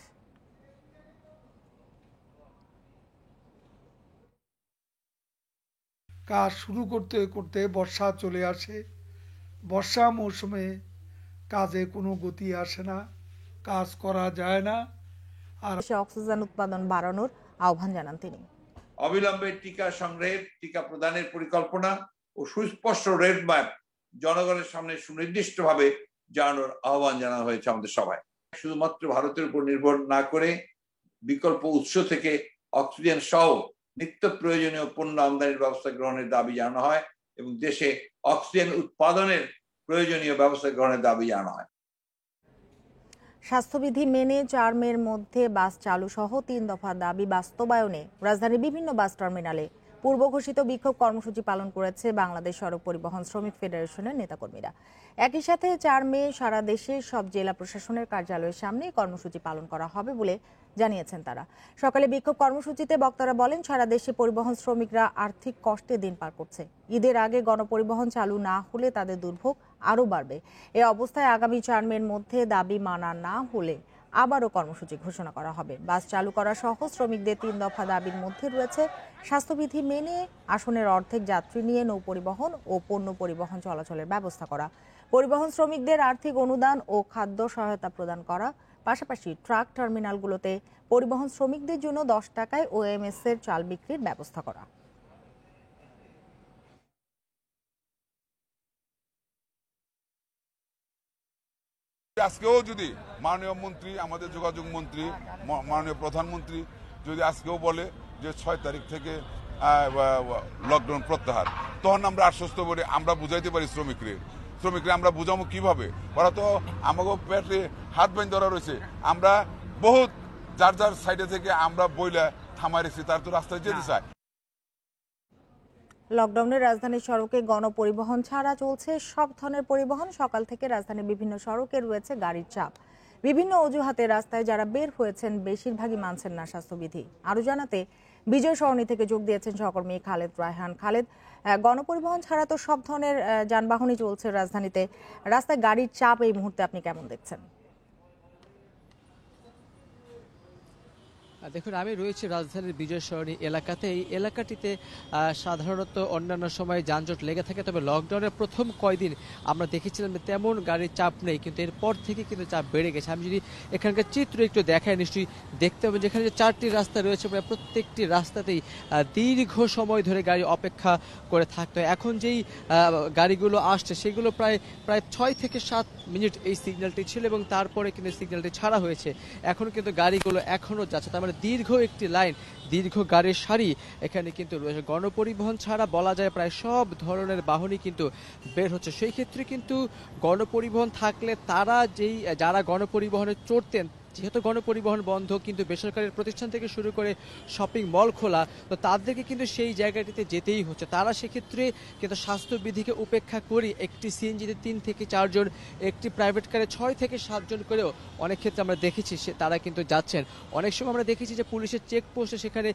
কাজ শুরু করতে করতে বর্ষা চলে আসে। বর্ষা মৌসুমে কাজে কোনো গতি আসে না, কাজ করা যায় না। আর অক্সিজেন উৎপাদন বাড়ানোর আহ্বান জানান তিনি। অবিলম্বে টিকা সংগ্রহের, টিকা প্রদানের পরিকল্পনা ও সুস্পষ্ট রেড ম্যাপ জনগণের সামনে সুনির্দিষ্টভাবে জানানোর আহ্বান জানানো হয়েছে আমাদের সবাই। শুধুমাত্র ভারতের উপর নির্ভর না করে বিকল্প উৎস থেকে অক্সিজেন সহ নিত্য প্রয়োজনীয় পণ্য আমদানির ব্যবস্থা গ্রহণের দাবি জানানো হয় এবং দেশে অক্সিজেন উৎপাদনের প্রয়োজনীয় ব্যবস্থা গ্রহণের দাবি জানানো হয়। স্বাস্থ্যবিধি মেনে 4 মের মধ্যে বাস চালু সহ 3 দফা দাবি বাস্তবায়নে রাজধানীর বিভিন্ন বাস টার্মিনালে পূর্ব ঘোষিত বিক্ষোভ কর্মসূচি পালন করেছে বাংলাদেশ সড়ক পরিবহন শ্রমিক ফেডারেশনের নেতাকর্মীরা। একই সাথে 4 মে সারা দেশে সব জেলা প্রশাসনের কার্যালয়ের সামনে কর্মসূচি পালন করা হবে বলে জানিয়েছেন তারা। সকালে বিক্ষোভ কর্মসূচিতে বক্তারা বলেন, সারা দেশে পরিবহন শ্রমিকরা আর্থিক কষ্টে দিন পার করছে। ঈদের আগে গণপরিবহন চালু না হলে তাদের দুর্ভোগ আরও বাড়বে। এ অবস্থায় আগামী 4 মের মধ্যে দাবি মানা না হলে আবারও কর্মসূচি ঘোষণা করা হবে। বাস চালু করা সহ শ্রমিকদের 3 দফা দাবির মধ্যে রয়েছে স্বাস্থ্যবিধি মেনে আসনের অর্ধেক যাত্রী নিয়ে নৌ পরিবহন ও পণ্য পরিবহন চলাচলের ব্যবস্থা করা, পরিবহন শ্রমিকদের আর্থিক অনুদান ও খাদ্য সহায়তা প্রদান করা, পাশাপাশি ট্রাক টার্মিনালগুলোতে পরিবহন শ্রমিকদের জন্য 10 টাকায় ওএমএস এর চাল বিক্রির ব্যবস্থা করা। আজকেও যদি মাননীয় মন্ত্রী, আমাদের যোগাযোগ মন্ত্রী, মাননীয় প্রধানমন্ত্রী যদি আজকেও বলে যে 6 তারিখ থেকে লকডাউন প্রত্যাহার, তখন আমরা আশ্বস্ত করে আমরা বুঝাইতে পারি শ্রমিকরা আমরা বুঝাবো কিভাবে? ওরা তো আমাকে পেটে হাত বেঁধে ধরা রয়েছে। আমরা বহুত যার যার সাইডে থেকে আমরা বইলা থামাই রেখেছি, তার তো রাস্তায় যেতে চায়। লকডাউনে রাজধানীর সড়কে গণপরিবহন ছাড়া চলছে সব ধরনের পরিবহন। সকাল থেকে রাজধানীর বিভিন্ন সড়কে রয়েছে গাড়ির চাপ। বিভিন্ন অজুহাতে রাস্তায় যারা বের হয়েছেন বেশিরভাগই মানছেন না স্বাস্থ্যবিধি। আরো জানাতে বিজয় সরণি থেকে যোগ দিয়েছেন সহকর্মী খালেদ রায়হান। খালেদ, গণপরিবহন ছাড়া তো সব ধরনের যানবাহনই চলছে রাজধানীতে, রাস্তায় গাড়ির চাপ এই মুহূর্তে আপনি কেমন দেখছেন? দেখুন, আমি রয়েছি রাজধানীর বিজয় সরণি এলাকাতে। এই এলাকাটিতে সাধারণত অন্যান্য সময় যানজট লেগে থাকে, তবে লকডাউনের প্রথম কয়দিন আমরা দেখেছিলাম যে তেমন গাড়ির চাপ নেই, কিন্তু এরপর থেকে কিন্তু চাপ বেড়ে গেছে। আমি যদি এখানকার চিত্র একটু দেখাই, নিশ্চয়ই দেখতে হবে যেখানে যে 4টি রাস্তা রয়েছে, প্রায় প্রত্যেকটি রাস্তাতেই দীর্ঘ সময় ধরে গাড়ি অপেক্ষা করে থাকতে হয়। এখন যেই গাড়িগুলো আসছে সেগুলো প্রায় 6 থেকে 7 মিনিট এই সিগন্যালটি ছিল এবং তারপরে কিন্তু সিগন্যালটি ছাড়া হয়েছে। এখন কিন্তু গাড়িগুলো এখনও যাচ্ছে, তার মানে দীর্ঘ একটি লাইন, দীর্ঘ গাড়ির সারি এখানে কিন্তু রয়েছে। গণপরিবহন ছাড়া বলা যায় প্রায় সব ধরনের বাহনই কিন্তু বের হচ্ছে। সেই ক্ষেত্রে কিন্তু গণপরিবহন থাকলে যারা গণপরিবহনে চড়তেন, যেহেতু গণপরিবহন বন্ধ, কিন্তু বেসরকারি প্রতিষ্ঠান থেকে শুরু করে শপিং মল খোলা, তো তাদেরকে কিন্তু সেই জায়গাটিতে যেতেই হচ্ছে। তারা সেক্ষেত্রে কিন্তু স্বাস্থ্যবিধিকে উপেক্ষা করে একটি সিএনজিতে 3 থেকে 4 জন, একটি প্রাইভেট কারে 6 থেকে 7 জন করেও অনেক ক্ষেত্রে আমরা দেখেছি তারা কিন্তু যাচ্ছেন। অনেক সময় আমরা দেখেছি যে পুলিশের চেকপোস্টে সেখানে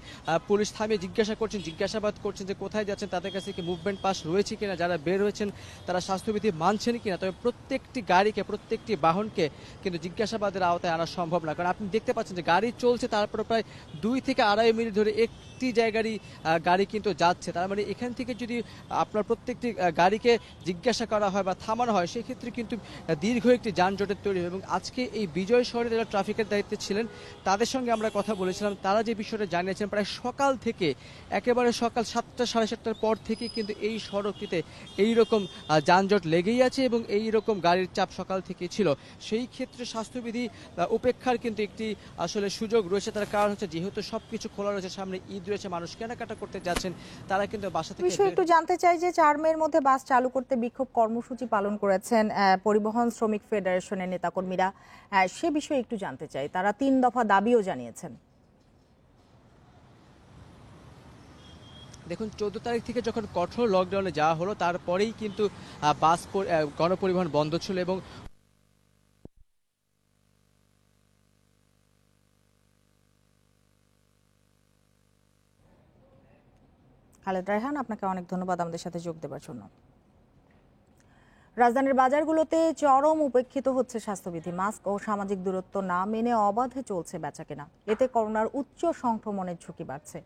পুলিশ থামিয়ে জিজ্ঞাসাবাদ করছেন যে কোথায় যাচ্ছেন, তাদের কাছে কি মুভমেন্ট পাস রয়েছে কিনা, যারা বের হয়েছেন তারা স্বাস্থ্যবিধি মানছেন কিনা। তবে প্রত্যেকটি গাড়িকে, প্রত্যেকটি বাহনকে কিন্তু জিজ্ঞাসাবাদের আওতায় আনা সম্ভব সম্ভব না, কারণ আপনি দেখতে পাচ্ছেন যে গাড়ি চলছে, তারপরে প্রায় 2 থেকে 2.5 মিনিট ধরে একটি জায়গারই গাড়ি কিন্তু যাচ্ছে। তার মানে এখান থেকে যদি আপনার প্রত্যেকটি গাড়িকে জিজ্ঞাসা করা হয় বা থামানো হয়, সেক্ষেত্রে কিন্তু দীর্ঘ একটি যানজটের তৈরি হয়। এবং আজকে এই বিজয় শহরে যারা ট্রাফিকের দায়িত্বে ছিলেন তাদের সঙ্গে আমরা কথা বলেছিলাম, তারা যে বিষয়টা জানিয়েছেন প্রায় সকাল থেকে, একেবারে সকাল 7টা সাড়ে 7টার পর থেকে কিন্তু এই সড়কটিতে এইরকম যানজট লেগেই আছে এবং এই রকম গাড়ির চাপ সকাল থেকে ছিল। সেই ক্ষেত্রে স্বাস্থ্যবিধি উপেক্ষার কিন্তু একটি আসলে সুযোগ রয়েছে। তার কারণ হচ্ছে যেহেতু সবকিছু খোলা রয়েছে, সামনে ঈদ রয়েছে, মানুষ কেনাকাটা করতে যাচ্ছেন, তারা কিন্তু বাসা থেকে। বিষয় একটু জানতে চাই যে 4 মের মধ্যে বাস চালু করতে বিক্ষোভ কর্মসূচি পালন করেছেন পরিবহন শ্রমিক ফেডারেশনের নেতাকর্মীরা, সে বিষয়ে একটু জানতে চাই। তারা 3 দফা দাবিও জানিয়েছেন। দেখুন, 14 তারিখ থেকে যখন কঠোর লকডাউনে যাওয়া হলো, তারপরেই কিন্তু বাস গণপরিবহন বন্ধ ছিল এবং খালেদ রায়হান, আপনাকে অনেক ধন্যবাদ আমাদের সাথে যোগ দেওয়ার জন্য। রাজধানীর বাজারগুলোতে চরম উপেক্ষিত হচ্ছে স্বাস্থ্যবিধি। মাস্ক ও সামাজিক দূরত্ব না মেনে অবাধে চলছে বেচাকেনা। এতে করোনার উচ্চ সংক্রমণের ঝুঁকি বাড়ছে।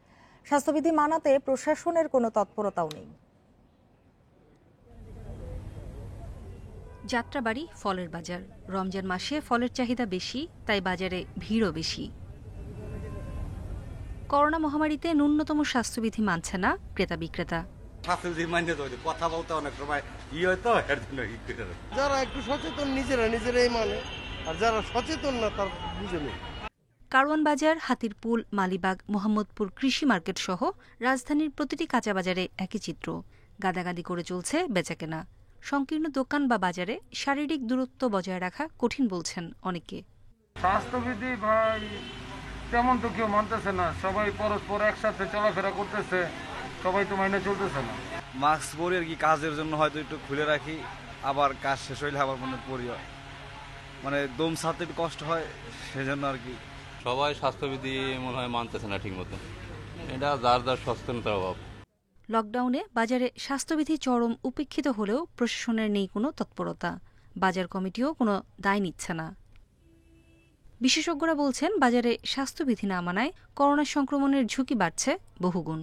স্বাস্থ্যবিধি মানাতে প্রশাসনের কোনো তৎপরতাও নেই। যাত্রাবাড়ি ফলের বাজার। রমজান মাসে ফলের চাহিদা বেশি, তাই বাজারে ভিড়ও বেশি। করোনা মহামারীতে ন্যূনতম স্বাস্থ্যবিধি মানছে না ক্রেতা বিক্রেতা। কথা বলতে অনেক সময় হয়তো যারা একটু সচেতন নিজেরাই মানে, আর যারা সচেতন না তার বুঝে নেই। কারওয়ান বাজার, হাতিরপুল, মালিবাগ, মোহাম্মদপুর কৃষি মার্কেট সহ রাজধানীর প্রতিটি কাঁচা বাজারে একই চিত্র। গাদাগাদি করে চলছে বেচাকেনা। সংকীর্ণ দোকান বা বাজারে শারীরিক দূরত্ব বজায় রাখা কঠিন বলছেন অনেকে। স্বাস্থ্যবিধি ভাই তেমন তো কেউ মানতেছে না, সবাই পরস্পর একসাথে চলাফেরা করতেছে, সবাই তো মাইনে চলতেছে না। মাস্ক পরি আর কি, কাজের জন্য হয়তো একটু খুলে রাখি, আবার কাজ শেষ হইলে আবার মনে পরি, মানে দম ছাড়তে একটু কষ্ট হয়, সেজন্য আর কি। সবাই স্বাস্থ্যবিধি মনে হয় মানতেছে না ঠিক মতো, এটা যার যার সচেতনতার অভাব। লকডাউনে বাজারে স্বাস্থ্যবিধি চরম উপেক্ষিত হলেও প্রশাসনের নেই কোনো তৎপরতা। বাজার কমিটিও কোনো দায় নিচ্ছে না। বিশেষজ্ঞরা বলছেন, বাজারে স্বাস্থ্যবিধি না মানায় করোনা সংক্রমণের ঝুঁকি বাড়ছে বহুগুণ।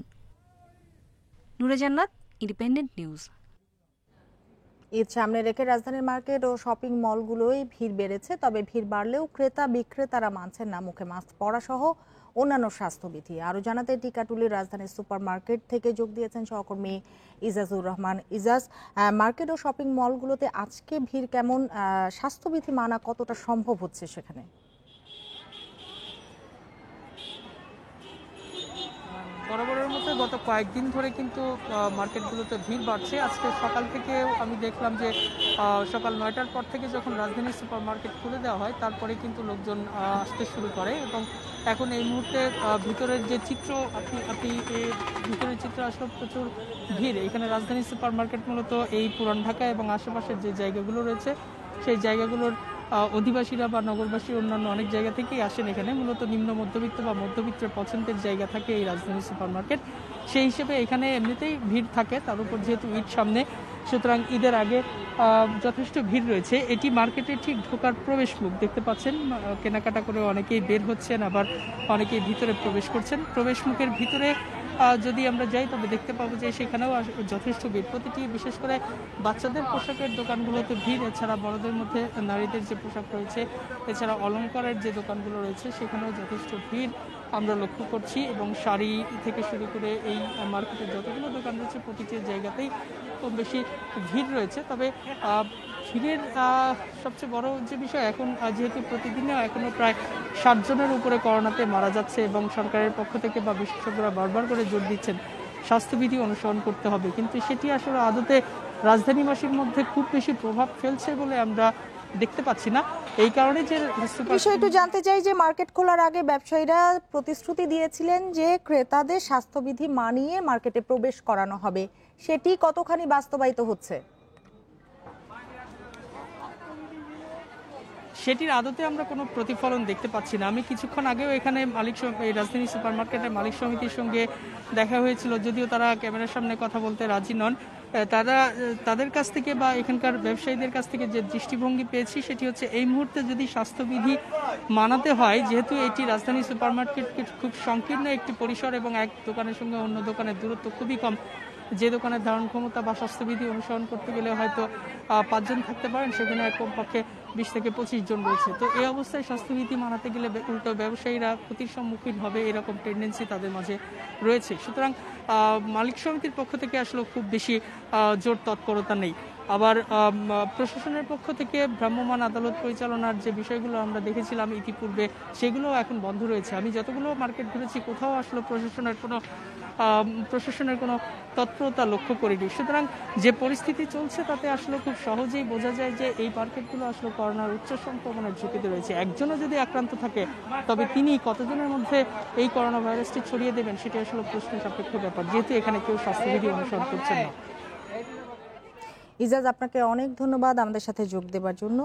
নূরে জান্নাত, ইন্ডিপেন্ডেন্ট নিউজ। ঈদ সামনে রেখে রাজধানীর মার্কেট ও শপিং মলগুলোয় ভিড় বেড়েছে। তবে ভিড় বাড়লেও ক্রেতা বিক্রেতারা মানছেন না মুখে মাস্ক পরা সহ অন্যান্য স্বাস্থ্যবিধি। আরও জানাতে টিকাটুলির রাজধানীর সুপার মার্কেট থেকে যোগ দিয়েছেন সহকর্মী ইজাজুর রহমান। ইজাজ, মার্কেট ও শপিং মলগুলোতে আজকে ভিড় কেমন? স্বাস্থ্যবিধি মানা কতটা সম্ভব হচ্ছে সেখানে? বরাবরের মতো গত কয়েকদিন ধরে কিন্তু মার্কেটগুলোতে ভিড় বাড়ছে। আজকে সকাল থেকে আমি দেখলাম যে সকাল 9টার পর থেকে যখন রাজধানীর সুপার মার্কেট খুলে দেওয়া হয়, তারপরে কিন্তু লোকজন আসতে শুরু করে এবং এখন এই মুহূর্তে ভিতরের যে চিত্র আপনি ভিতরের চিত্র আসলে প্রচুর ভিড়। এখানে রাজধানীর সুপার মার্কেট মূলত এই পুরান ঢাকা এবং আশেপাশের যে জায়গাগুলো রয়েছে সেই জায়গাগুলোর অধিবাসীরা বা নগরবাসী অন্যান্য অনেক জায়গা থেকেই আসেন এখানে। মূলত নিম্ন মধ্যবিত্ত বা মধ্যবিত্তের পছন্দের জায়গা থাকে এই রাজধানী সুপার মার্কেট। সেই হিসেবে এখানে এমনিতেই ভিড় থাকে, তার উপর যেহেতু ঈদ সামনে, সুতরাং ঈদের আগে যথেষ্ট ভিড় রয়েছে। এটি মার্কেটের ঠিক ঢোকার প্রবেশ মুখ, দেখতে পাচ্ছেন কেনাকাটা করে অনেকেই বের হচ্ছেন, আবার অনেকেই ভিতরে প্রবেশ করছেন। প্রবেশ মুখের ভিতরে যদি আমরা যাই তবে দেখতে পাবো যে সেখানেও যথেষ্ট ভিড়। প্রতিটি বিশেষ করে বাচ্চাদের পোশাকের দোকানগুলোতে ভিড়, এছাড়া বড়দের মধ্যে নারীদের যে পোশাক রয়েছে, এছাড়া অলংকারের যে দোকানগুলো রয়েছে সেখানেও যথেষ্ট ভিড় আমরা লক্ষ্য করছি। এবং শাড়ি থেকে শুরু করে এই মার্কেটের যতগুলো দোকান রয়েছে প্রতিটি জায়গাতেই খুব বেশি ভিড় রয়েছে। তবে ভিড়ের সবচেয়ে বড় যে বিষয়, এখন যেহেতু প্রতিদিনে এখনো প্রায় 60 জনের উপরে করোনাতে মারা যাচ্ছে এবং সরকারের পক্ষ থেকে বা বিশেষজ্ঞরা বারবার করে জোর দিচ্ছেন স্বাস্থ্যবিধি অনুসরণ করতে হবে, কিন্তু সেটি আসলে আদতে রাজধানীবাসীর মধ্যে খুব বেশি প্রভাব ফেলছে বলে আমরা দেখতে পাচ্ছি না। এই কারণে যে বিষয়টা জানতে চাই যে মার্কেট খোলার আগে ব্যবসায়ীরা প্রতিশ্রুতি দিয়েছিলেন যে ক্রেতাদের স্বাস্থ্যবিধি মানিয়ে মার্কেটে প্রবেশ করানো হবে, সেটি কতখানি বাস্তবায়িত হচ্ছে? সেটির আদতে আমরা কোনো প্রতিফলন দেখতে পাচ্ছি না। আমি কিছুক্ষণ আগেও এখানে এই রাজধানী সুপারমার্কেটের মালিক সমিতির সঙ্গে দেখা হয়েছিল, যদিও তারা ক্যামেরার সামনে কথা বলতে রাজি নন। তাদের কাছ থেকে বা এখানকার ব্যবসায়ীদের কাছ থেকে যে দৃষ্টিভঙ্গি পেয়েছি সেটি হচ্ছে এই মুহূর্তে যদি স্বাস্থ্যবিধি মানাতে হয়, যেহেতু এটি রাজধানী সুপারমার্কেট খুব সংকীর্ণ একটি পরিসর এবং এক দোকানের সঙ্গে অন্য দোকানের দূরত্ব খুবই কম, যে দোকানের ধারণ ক্ষমতা বা স্বাস্থ্যবিধি অনুসরণ করতে গেলে হয়তো 5 জন থাকতে পারেন, সেখানে কমপক্ষে 20 থেকে 25 জন রয়েছে। তো এই অবস্থায় স্বাস্থ্যবিধি মানাতে গেলে উল্টো ব্যবসায়ীরা ক্ষতির সম্মুখীন হবে, এরকম টেন্ডেন্সি তাদের মাঝে রয়েছে। সুতরাং মালিক সমিতির পক্ষ থেকে আসলে খুব বেশি জোর তৎপরতা নেই। আবার প্রশাসনের পক্ষ থেকে ভ্রাম্যমাণ আদালত পরিচালনার যে বিষয়গুলো আমরা দেখেছিলাম ইতিপূর্বে, সেগুলো এখন বন্ধ রয়েছে। আমি যতগুলো মার্কেট ঘুরেছি কোথাও আসলে প্রশাসনের কোনো তৎপরতা লক্ষ্য করিনি। সুতরাং যে পরিস্থিতি চলছে তাতে আসলে খুব সহজেই বোঝা যায় যে এই মার্কেটগুলো আসলে করোনার উচ্চ সংক্রমণের ঝুঁকিতে রয়েছে। একজনও যদি আক্রান্ত থাকে তবে তিনি কতজনের মধ্যে এই করোনা ভাইরাসটি ছড়িয়ে দেবেন সেটি আসলে প্রশ্ন সাপেক্ষ ব্যাপার, যেহেতু এখানে কেউ স্বাস্থ্যবিধি অনুসরণ করছেন না। ইজাজ, আপনাকে অনেক ধন্যবাদ আমাদের সাথে যোগ দেওয়ার জন্য।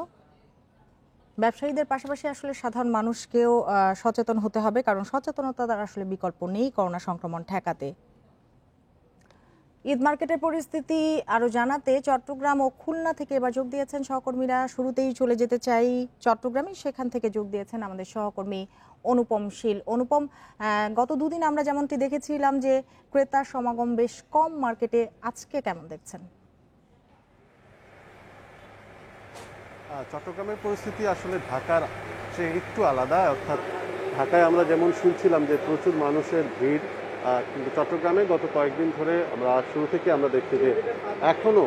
ব্যবসায়ীদের পাশাপাশি আসলে সাধারণ মানুষকেও সচেতন হতে হবে, কারণ সচেতনতার আসলে বিকল্প নেই করোনা সংক্রমণ ঠেকাতে। ঈদ মার্কেটের পরিস্থিতি আরো জানাতে চট্টগ্রাম ও খুলনা থেকে এবার যোগ দিয়েছেন সহকর্মীরা। শুরুতেই চলে যেতে চাই চট্টগ্রামে, সেখান থেকে যোগ দিয়েছেন আমাদের সহকর্মী অনুপম শীল। অনুপম, গত দুদিন আমরা যেমনটি দেখেছিলাম যে ক্রেতার সমাগম বেশ কম মার্কেটে, আজকে কেমন দেখছেন? চট্টগ্রামের পরিস্থিতি আসলে ঢাকার চেয়ে একটু আলাদা। অর্থাৎ ঢাকায় আমরা যেমন শুনছিলাম যে প্রচুর মানুষের ভিড়, কিন্তু চট্টগ্রামে গত কয়েকদিন ধরে আমরা শুরু থেকে আমরা দেখছি যে এখনও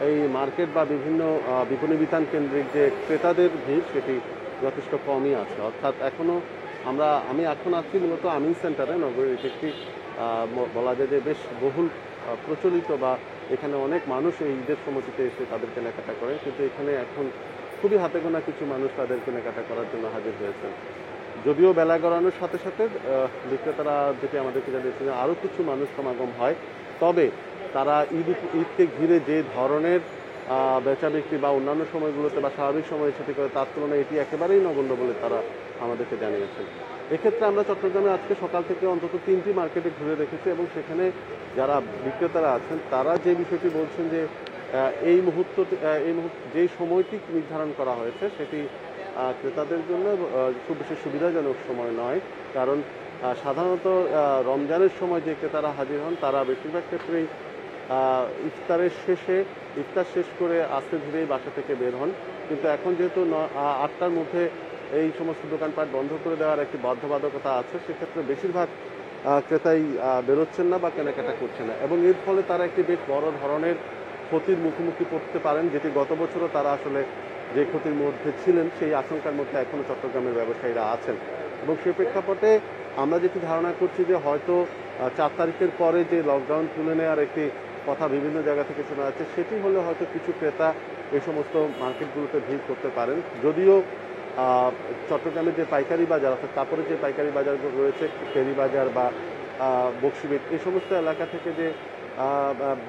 এই মার্কেট বা বিভিন্ন বিপণী বিতান কেন্দ্রিক যে ক্রেতাদের ভিড় সেটি যথেষ্ট কমই আছে। অর্থাৎ এখনও আমি এখন আছি মূলত আমিন সেন্টারে, নগরীর একটি বলা যায় যে বেশ বহুল প্রচলিত বা এখানে অনেক মানুষ এই ঈদের সময়টিতে এসে তাদের কেনাকাটা করে, কিন্তু এখানে এখন খুবই হাতে গোনা কিছু মানুষ তাদের কেনাকাটা করার জন্য হাজির হয়েছেন। যদিও বেলা গড়ানোর সাথে সাথে বিক্রেতারা যেটি আমাদেরকে জানিয়েছেন আরও কিছু মানুষ সমাগম হয়, তবে তারা ঈদকে ঘিরে যে ধরনের বেচা বিক্রি বা অন্যান্য সময়গুলোতে বা স্বাভাবিক সময়ে সেটি করে তার তুলনায় এটি একেবারেই নগণ্য বলে তারা আমাদেরকে জানিয়েছেন। এক্ষেত্রে আমরা চট্টগ্রামে আজকে সকাল থেকে অন্তত 3টি মার্কেটে ঘুরে দেখেছি এবং সেখানে যারা বিক্রেতারা আছেন তারা যে বিষয়টি বলছেন যে এই মুহূর্তে যে সময়টি নির্ধারণ করা হয়েছে সেটি ক্রেতাদের জন্য খুব বেশি সুবিধাজনক সময় নয়, কারণ সাধারণত রমজানের সময় যে ক্রেতারা হাজির হন তারা বেশিরভাগ ক্ষেত্রেই ইফতার শেষ করে আস্তে ধীরেই বাসা থেকে বের হন, কিন্তু এখন যেহেতু 8টার মধ্যে এই সমস্ত দোকানপাট বন্ধ করে দেওয়ার একটি বাধ্যবাধকতা আছে, সেক্ষেত্রে বেশিরভাগ ক্রেতাই বেরোচ্ছেন না বা কেনাকাটা করছেন না এবং এর ফলে তারা একটি বেশ বড় ধরনের ক্ষতির মুখোমুখি পড়তে পারেন, যেটি গত বছরও তারা আসলে যে ক্ষতির মধ্যে ছিলেন সেই আশঙ্কার মধ্যে এখনও চট্টগ্রামের ব্যবসায়ীরা আছেন। এবং সেই প্রেক্ষাপটে আমরা যেটি ধারণা করছি যে হয়তো 4 তারিখের পরে যে লকডাউন তুলে নেওয়ার একটি কথা বিভিন্ন জায়গা থেকে শোনা যাচ্ছে, সেটি হলে হয়তো কিছু ক্রেতা এই সমস্ত মার্কেটগুলোতে ভিড় করতে পারেন। যদিও চট্টগ্রামের যে পাইকারি বাজার অর্থাৎ কাপড়ের যে পাইকারি বাজারগুলো রয়েছে, ফেরি বাজার বা বক্সিবেট, এই সমস্ত এলাকা থেকে যে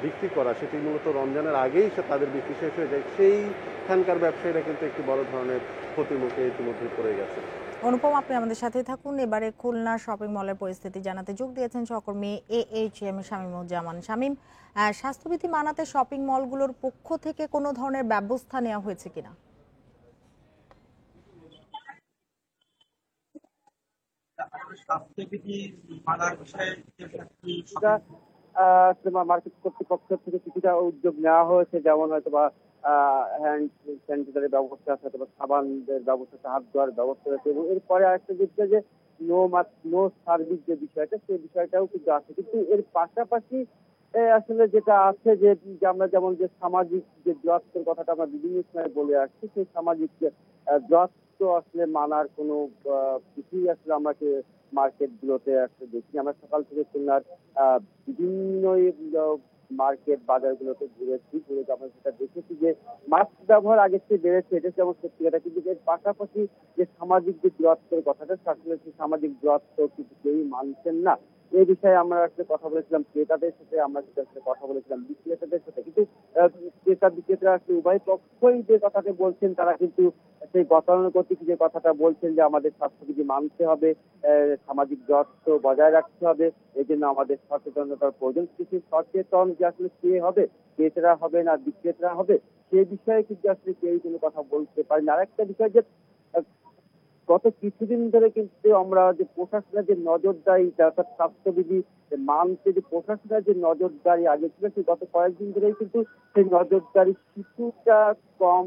বিক্রি করা সেটি মূলত রমজানের আগেই তাদের বিক্রি শেষ হয়ে যায়, সেইখানকার ব্যবসায়ীরা কিন্তু একটি বড় ধরনের ক্ষতির মুখে ইতিমধ্যে পড়ে গেছে। অনুপম, আপনি আমাদের সাথে থাকুন। এবারে খুলনা শপিং মলের পরিস্থিতি জানাতে যোগ দিয়েছেন সহকর্মী AHM শামীমুজ্জামান। শামীম, স্বাস্থ্যবিধি মানাতে শপিং মলগুলোর পক্ষ থেকে কোনো ধরনের ব্যবস্থা নেওয়া হয়েছে কিনা? মার্কেট কর্তৃপক্ষ থেকে কিছুটা উদ্যোগ নেওয়া হয়েছে, যেমন হয়তো বা হ্যান্ড স্যানিটাইজারের ব্যবস্থা আছে, হয়তো বা সাবানের ব্যবস্থা, হাত ধোয়ার ব্যবস্থা রয়েছে এবং এরপরে আরেকটা দিচ্ছে যে নো সার্ভিস যে বিষয়টা, সেই বিষয়টাও কিন্তু আছে। কিন্তু এর পাশাপাশি আসলে যেটা আছে যে আমরা যেমন যে সামাজিক যে দূরত্বের কথাটা আমরা বিভিন্ন সময় বলে আসছি, সেই সামাজিক দূরত্ব আসলে মানার কোনো কিছুই আসলে আমাকে মার্কেট গুলোতে আসলে দেখি। আমরা সকাল থেকে খুলনার বিভিন্ন মার্কেট বাজারগুলোতে ঘুরে আমরা সেটা দেখেছি যে মাস্ক ব্যবহার আগের চেয়ে বেড়েছে, এটা যেমন সত্যি কথা, কিন্তু এর পাশাপাশি যে সামাজিক যে দূরত্বের কথাটা আসলে সেই সামাজিক দূরত্ব কিন্তু কেউই মানছেন না। এই বিষয়ে আমরা আসলে কথা বলেছিলাম ক্রেতাদের সাথে, আমরা আসলে কথা বলেছিলাম বিক্রেতাদের সাথে, কিন্তু ক্রেতা বিক্রেতারা আসলে উভয় পক্ষই যে কথাটা বলছেন, তারা কিন্তু সেই গতানুগতিক যে কথাটা বলছেন যে আমাদের স্বাস্থ্যবিধি মানতে হবে, সামাজিক দূরত্ব বজায় রাখতে হবে, এই জন্য আমাদের সচেতনতার প্রয়োজন। কিছু সচেতন যে আসলে কে হবে, ক্রেতারা হবে না বিক্রেতারা হবে, সেই বিষয়ে কিন্তু আসলে কেউ কোনো কথা বলতে পারে না। আরেকটা বিষয় যে গত কিছুদিন ধরে কিন্তু আমরা যে প্রশাসনের যে নজরদারি, অর্থাৎ স্বাস্থ্যবিধি মানতে যে প্রশাসনের যে নজরদারি আগে ছিল, সেই গত কয়েকদিন ধরেই কিন্তু সেই নজরদারি কিছুটা কম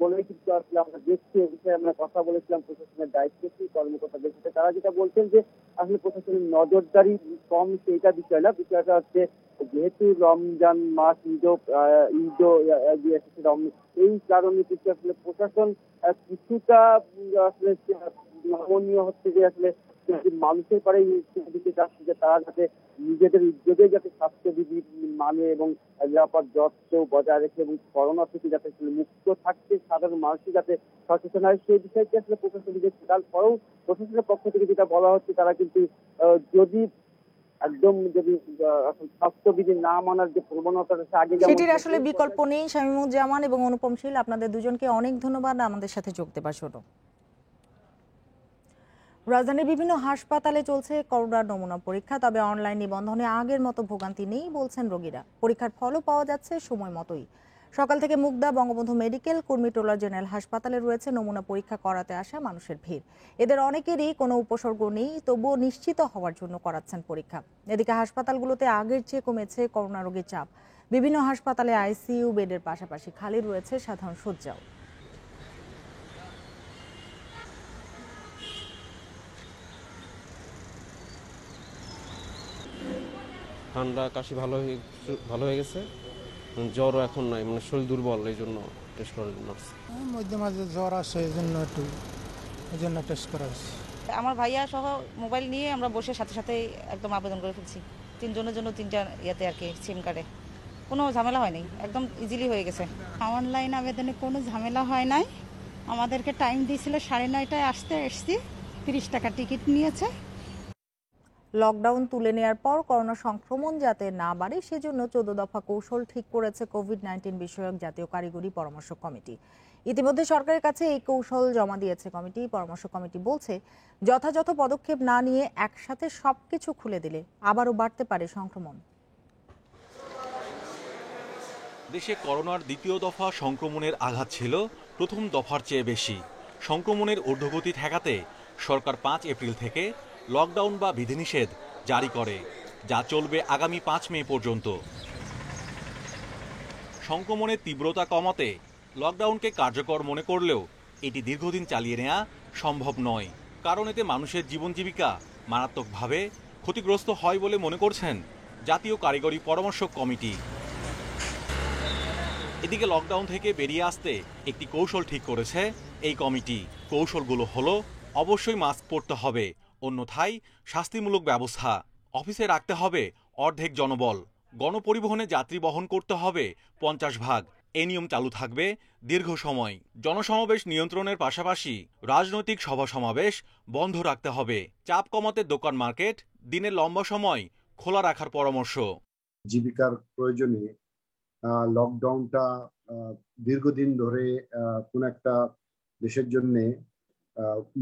বলেই কিন্তু আসলে আমরা দেখছি। এ বিষয়ে আমরা কথা বলেছিলাম প্রশাসনের দায়িত্বশীল কর্মকর্তাদের সাথে। তারা যেটা বলছেন যে আসলে প্রশাসনের নজরদারি কম সেইটা বিষয় না, বিষয়টা হচ্ছে যেহেতু রমজান মাস, এই কারণে কিন্তু আসলে প্রশাসন কিছুটা আসলে নমনীয় হচ্ছে যে আসলে মানুষের পরে দিতে চাচ্ছে যে তারা যাতে নিজেদের উদ্যোগে যাতে স্বাস্থ্যবিধি মানে এবং নিরাপদ দূরত্ব বজায় রেখে এবং করোনা থেকে যাতে মুক্ত থাকতে সাধারণ মানুষই যাতে সচেতন হয়, সেই বিষয়টি আসলে প্রশাসন দেখছে। তারপরেও প্রশাসনের পক্ষ থেকে যেটা বলা হচ্ছে, তারা কিন্তু যদি স্বাস্থ্যবিধি না মানার যে প্রবণতাটা আগে সেটির আসলে বিকল্প নেই। শামীমুজ্জামান এবং অনুপম শীল, আপনাদের দুজনকে অনেক ধন্যবাদ আমাদের সাথে যোগ দেবার জন্য। রাজধানীর বিভিন্ন হাসপাতালে চলছে করোনার নমুনা পরীক্ষা, তবে অনলাইন নিবন্ধনে আগের মতো ভোগান্তি নেই বলছেন রোগীরা। পরীক্ষার ফলও পাওয়া যাচ্ছে সময় মতোই। সকাল থেকে মুগদা, বঙ্গবন্ধু মেডিকেল, কুর্মিটোলা জেনারেল হাসপাতালে রয়েছে নমুনা পরীক্ষা করাতে আসা মানুষের ভিড়। এদের অনেকেরই কোনো উপসর্গ নেই, তবুও নিশ্চিত হওয়ার জন্য করাচ্ছেন পরীক্ষা। এদিকে হাসপাতালগুলোতে আগের চেয়ে কমেছে করোনা রোগীর চাপ। বিভিন্ন হাসপাতালে আইসিইউ বেডের পাশাপাশি খালি রয়েছে সাধারণ শয্যাও। ঠান্ডা কাশি ভালো হয়ে গেছে, জ্বরও এখন নাই, মানে শরীর দুর্বল, এই জন্য টেস্ট করার জন্য আসছে। মধ্যে মাঝে জ্বর আসে, এই জন্য টেস্ট করা হয়েছে। আমার ভাইয়া সহ মোবাইল নিয়ে আমরা বসে সাথে সাথে একদম আবেদন করে ফেলছি। 3 জনের জন্য 3টা ইয়াতে আর কি সিম কার্ডে কোনো ঝামেলা হয়নি, একদম ইজিলি হয়ে গেছে। অনলাইন আবেদনে কোনো ঝামেলা হয় নাই। আমাদেরকে টাইম দিয়েছিল 9:30টায় এসছি, 30 টাকা টিকিট নিয়েছে। লকডাউন তুলে নেওয়ার পর করোনা সংক্রমণ যাতে না বাড়ে সেজন্য 14 দফা কৌশল ঠিক করেছে কোভিড-19 বিষয়ক জাতীয় কারিগরি পরামর্শ কমিটি। ইতিমধ্যে সরকারের কাছে এই কৌশল জমা দিয়েছে কমিটি। পরামর্শ কমিটি বলছে, যথাযথ পদক্ষেপ না নিয়ে একসাথে সবকিছু খুলে দিলে আবারও বাড়তে পারে সংক্রমণ। দেশে করোনার দ্বিতীয় দফা সংক্রমণের আঘাত ছিল প্রথম দফার চেয়ে বেশি। সংক্রমণের ঊর্ধ্বগতি ঠেকাতে সরকার 5 এপ্রিল থেকে লকডাউন বা বিধিনিষেধ জারি করে, যা চলবে আগামী 5 মে পর্যন্ত। সংক্রমণের তীব্রতা কমাতে লকডাউনকে কার্যকর মনে করলেও এটি দীর্ঘদিন চালিয়ে নেওয়া সম্ভব নয়, কারণ এতে মানুষের জীবন জীবিকা মারাত্মকভাবে ক্ষতিগ্রস্ত হয় বলে মনে করছেন জাতীয় কারিগরি পরামর্শ কমিটি। এদিকে লকডাউন থেকে বেরিয়ে আসতে একটি কৌশল ঠিক করেছে এই কমিটি। কৌশলগুলো হলো, অবশ্যই মাস্ক পরতে হবে, অন্যথায় শাস্তিমূলক ব্যবস্থা, অফিসে রাখতে হবে অর্ধেক জনবল, গণপরিবহনে যাত্রী বহন করতে হবে 50 ভাগ। এই নিয়ম চালু থাকবে দীর্ঘ সময়। জনসমাবেশ নিয়ন্ত্রণের পাশাপাশি রাজনৈতিক সভা সমাবেশ বন্ধ রাখতে হবে। চাপ কমাতে দোকান মার্কেট দিনের লম্বা সময় খোলা রাখার পরামর্শ। জীবিকার প্রয়োজনে লকডাউনটা দীর্ঘদিন ধরে কোন একটা দেশের জন্য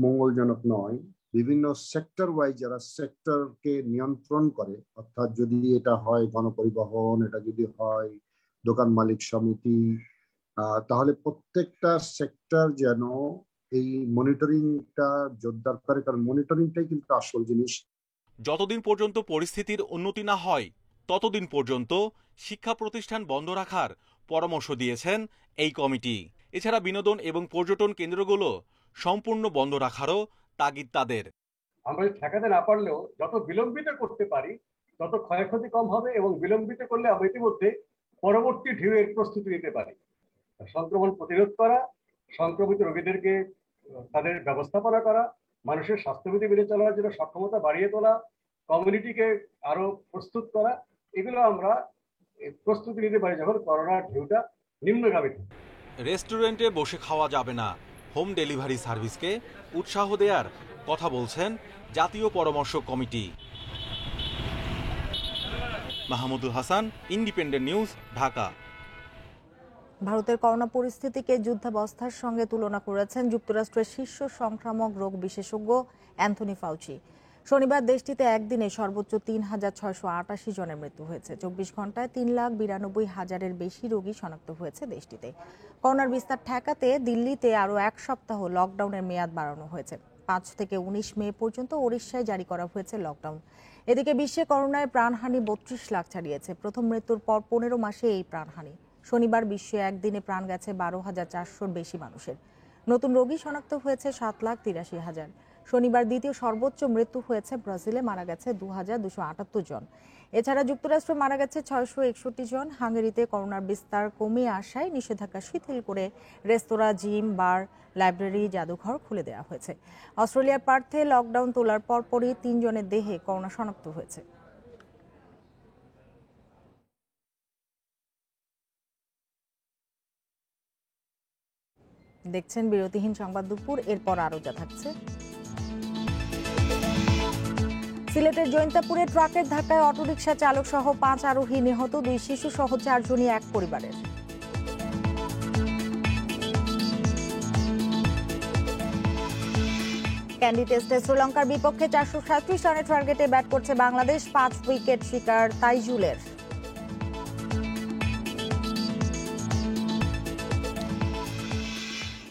মঙ্গলজনক নয়। বিভিন্ন সেক্টর ওয়াইজ যারা সেক্টরকে নিয়ন্ত্রণ করে, অর্থাৎ যদি এটা হয় গণপরিবহন, এটা যদি হয় দোকান মালিক সমিতি, তাহলে প্রত্যেকটা সেক্টর যেন এই মনিটরিংটা জোরদার করে, কারণ মনিটরিংটাই কিন্তু আসল জিনিস। যতদিন পর্যন্ত পরিস্থিতির উন্নতি না হয় ততদিন পর্যন্ত শিক্ষা প্রতিষ্ঠান বন্ধ রাখার পরামর্শ দিয়েছেন এই কমিটি। এছাড়া বিনোদন এবং পর্যটন কেন্দ্রগুলো সম্পূর্ণ বন্ধ রাখারও তাগিদ তাদের। আমরা ঠেকাতে না পারলেও যত বিলম্বিত করতে পারি তত ক্ষয়ক্ষতি কম হবে, এবং বিলম্বিত করলে আমরা ইতিমধ্যে পরবর্তী ঢেউয়ের প্রস্তুতি নিতে পারি। সংক্রমণ প্রতিরোধ করা, সংক্রমিত রোগীদেরকে তাদের ব্যবস্থাপনা করা, মানুষের স্বাস্থ্যবিধি মেনে চলার জন্য সক্ষমতা বাড়িয়ে তোলা, কমিউনিটিকে আরো প্রস্তুত করা, এগুলো আমরা প্রস্তুতি নিতে পারি যখন করোনার ঢেউটা নিম্নগামী। রেস্টুরেন্টে বসে খাওয়া যাবে না, হোম ডেলিভারি সার্ভিসকে উৎসাহ দেওয়ার কথা বলছেন জাতীয় পরামর্শ committee. Mahmudul Hasan, independent news, Dhaka. ভারতের করোনা পরিস্থিতিকে যুদ্ধাবস্থার সঙ্গে তুলনা করেছেন যুক্তরাষ্ট্রের শীর্ষ সংক্রামক রোগ বিশেষজ্ঞ অ্যান্থনি ফাউচি। শনিবার দেশটিতে একদিনে সর্বোচ্চ ৩,৬৮৮ জনের মৃত্যু হয়েছে। ২৪ ঘন্টায় ৩,৯২,০০০-এর বেশি রোগী শনাক্ত হয়েছে দেশটিতে। করোনার বিস্তার ঠেকাতে দিল্লিতে আরও ১ সপ্তাহ লকডাউনের মেয়াদ বাড়ানো হয়েছে। ৫ থেকে ১৯ মে পর্যন্ত ওড়িশায় জারি করা হয়েছে লকডাউন। এদিকে বিশ্বে করোনায় প্রাণহানি ৩২ লাখ ছাড়িয়েছে। প্রথম মৃত্যুর পর ১৫ মাসে এই প্রাণহানি। শনিবার বিশ্বে একদিনে প্রাণ গেছে ১২,৪০০-র বেশি মানুষের। নতুন রোগী শনাক্ত হয়েছে ৭,৮৩,০০০। শনিবার দ্বিতীয় সর্বোচ্চ মৃত্যু হয়েছে ব্রাজিলে, মারা গেছে ২,২৭৮ জন। এছাড়া যুক্তরাষ্ট্রে মারা গেছে ৬৬১ জন। হাঙ্গেরিতে করোনার বিস্তার কমে আসায় নিষেধাজ্ঞা শিথিল করে রেস্তোরাঁ, জিম, বার, লাইব্রেরি, জাদুঘর খুলে দেওয়া হয়েছে। অস্ট্রেলিয়ার পার্থে লকডাউন তোলার পরপরই ৩ জনের দেহে করোনা শনাক্ত হয়েছে। দেখছেন বিরতিহীন সংবাদ দুপুর, এরপর আরো যা থাকছে। সিলেটের জৈন্তাপুরে ট্রাকের ধাক্কায় অটোরিকশা চালক সহ ৫ আরোহী নিহত, ২ শিশু সহ ৪ জনই এক পরিবারের। ক্যান্ডি টেস্টে শ্রীলঙ্কার বিপক্ষে ৪৩৭ রানের টার্গেটে ব্যাট করছে বাংলাদেশ। ৫ উইকেট শিকার তাইজুলের।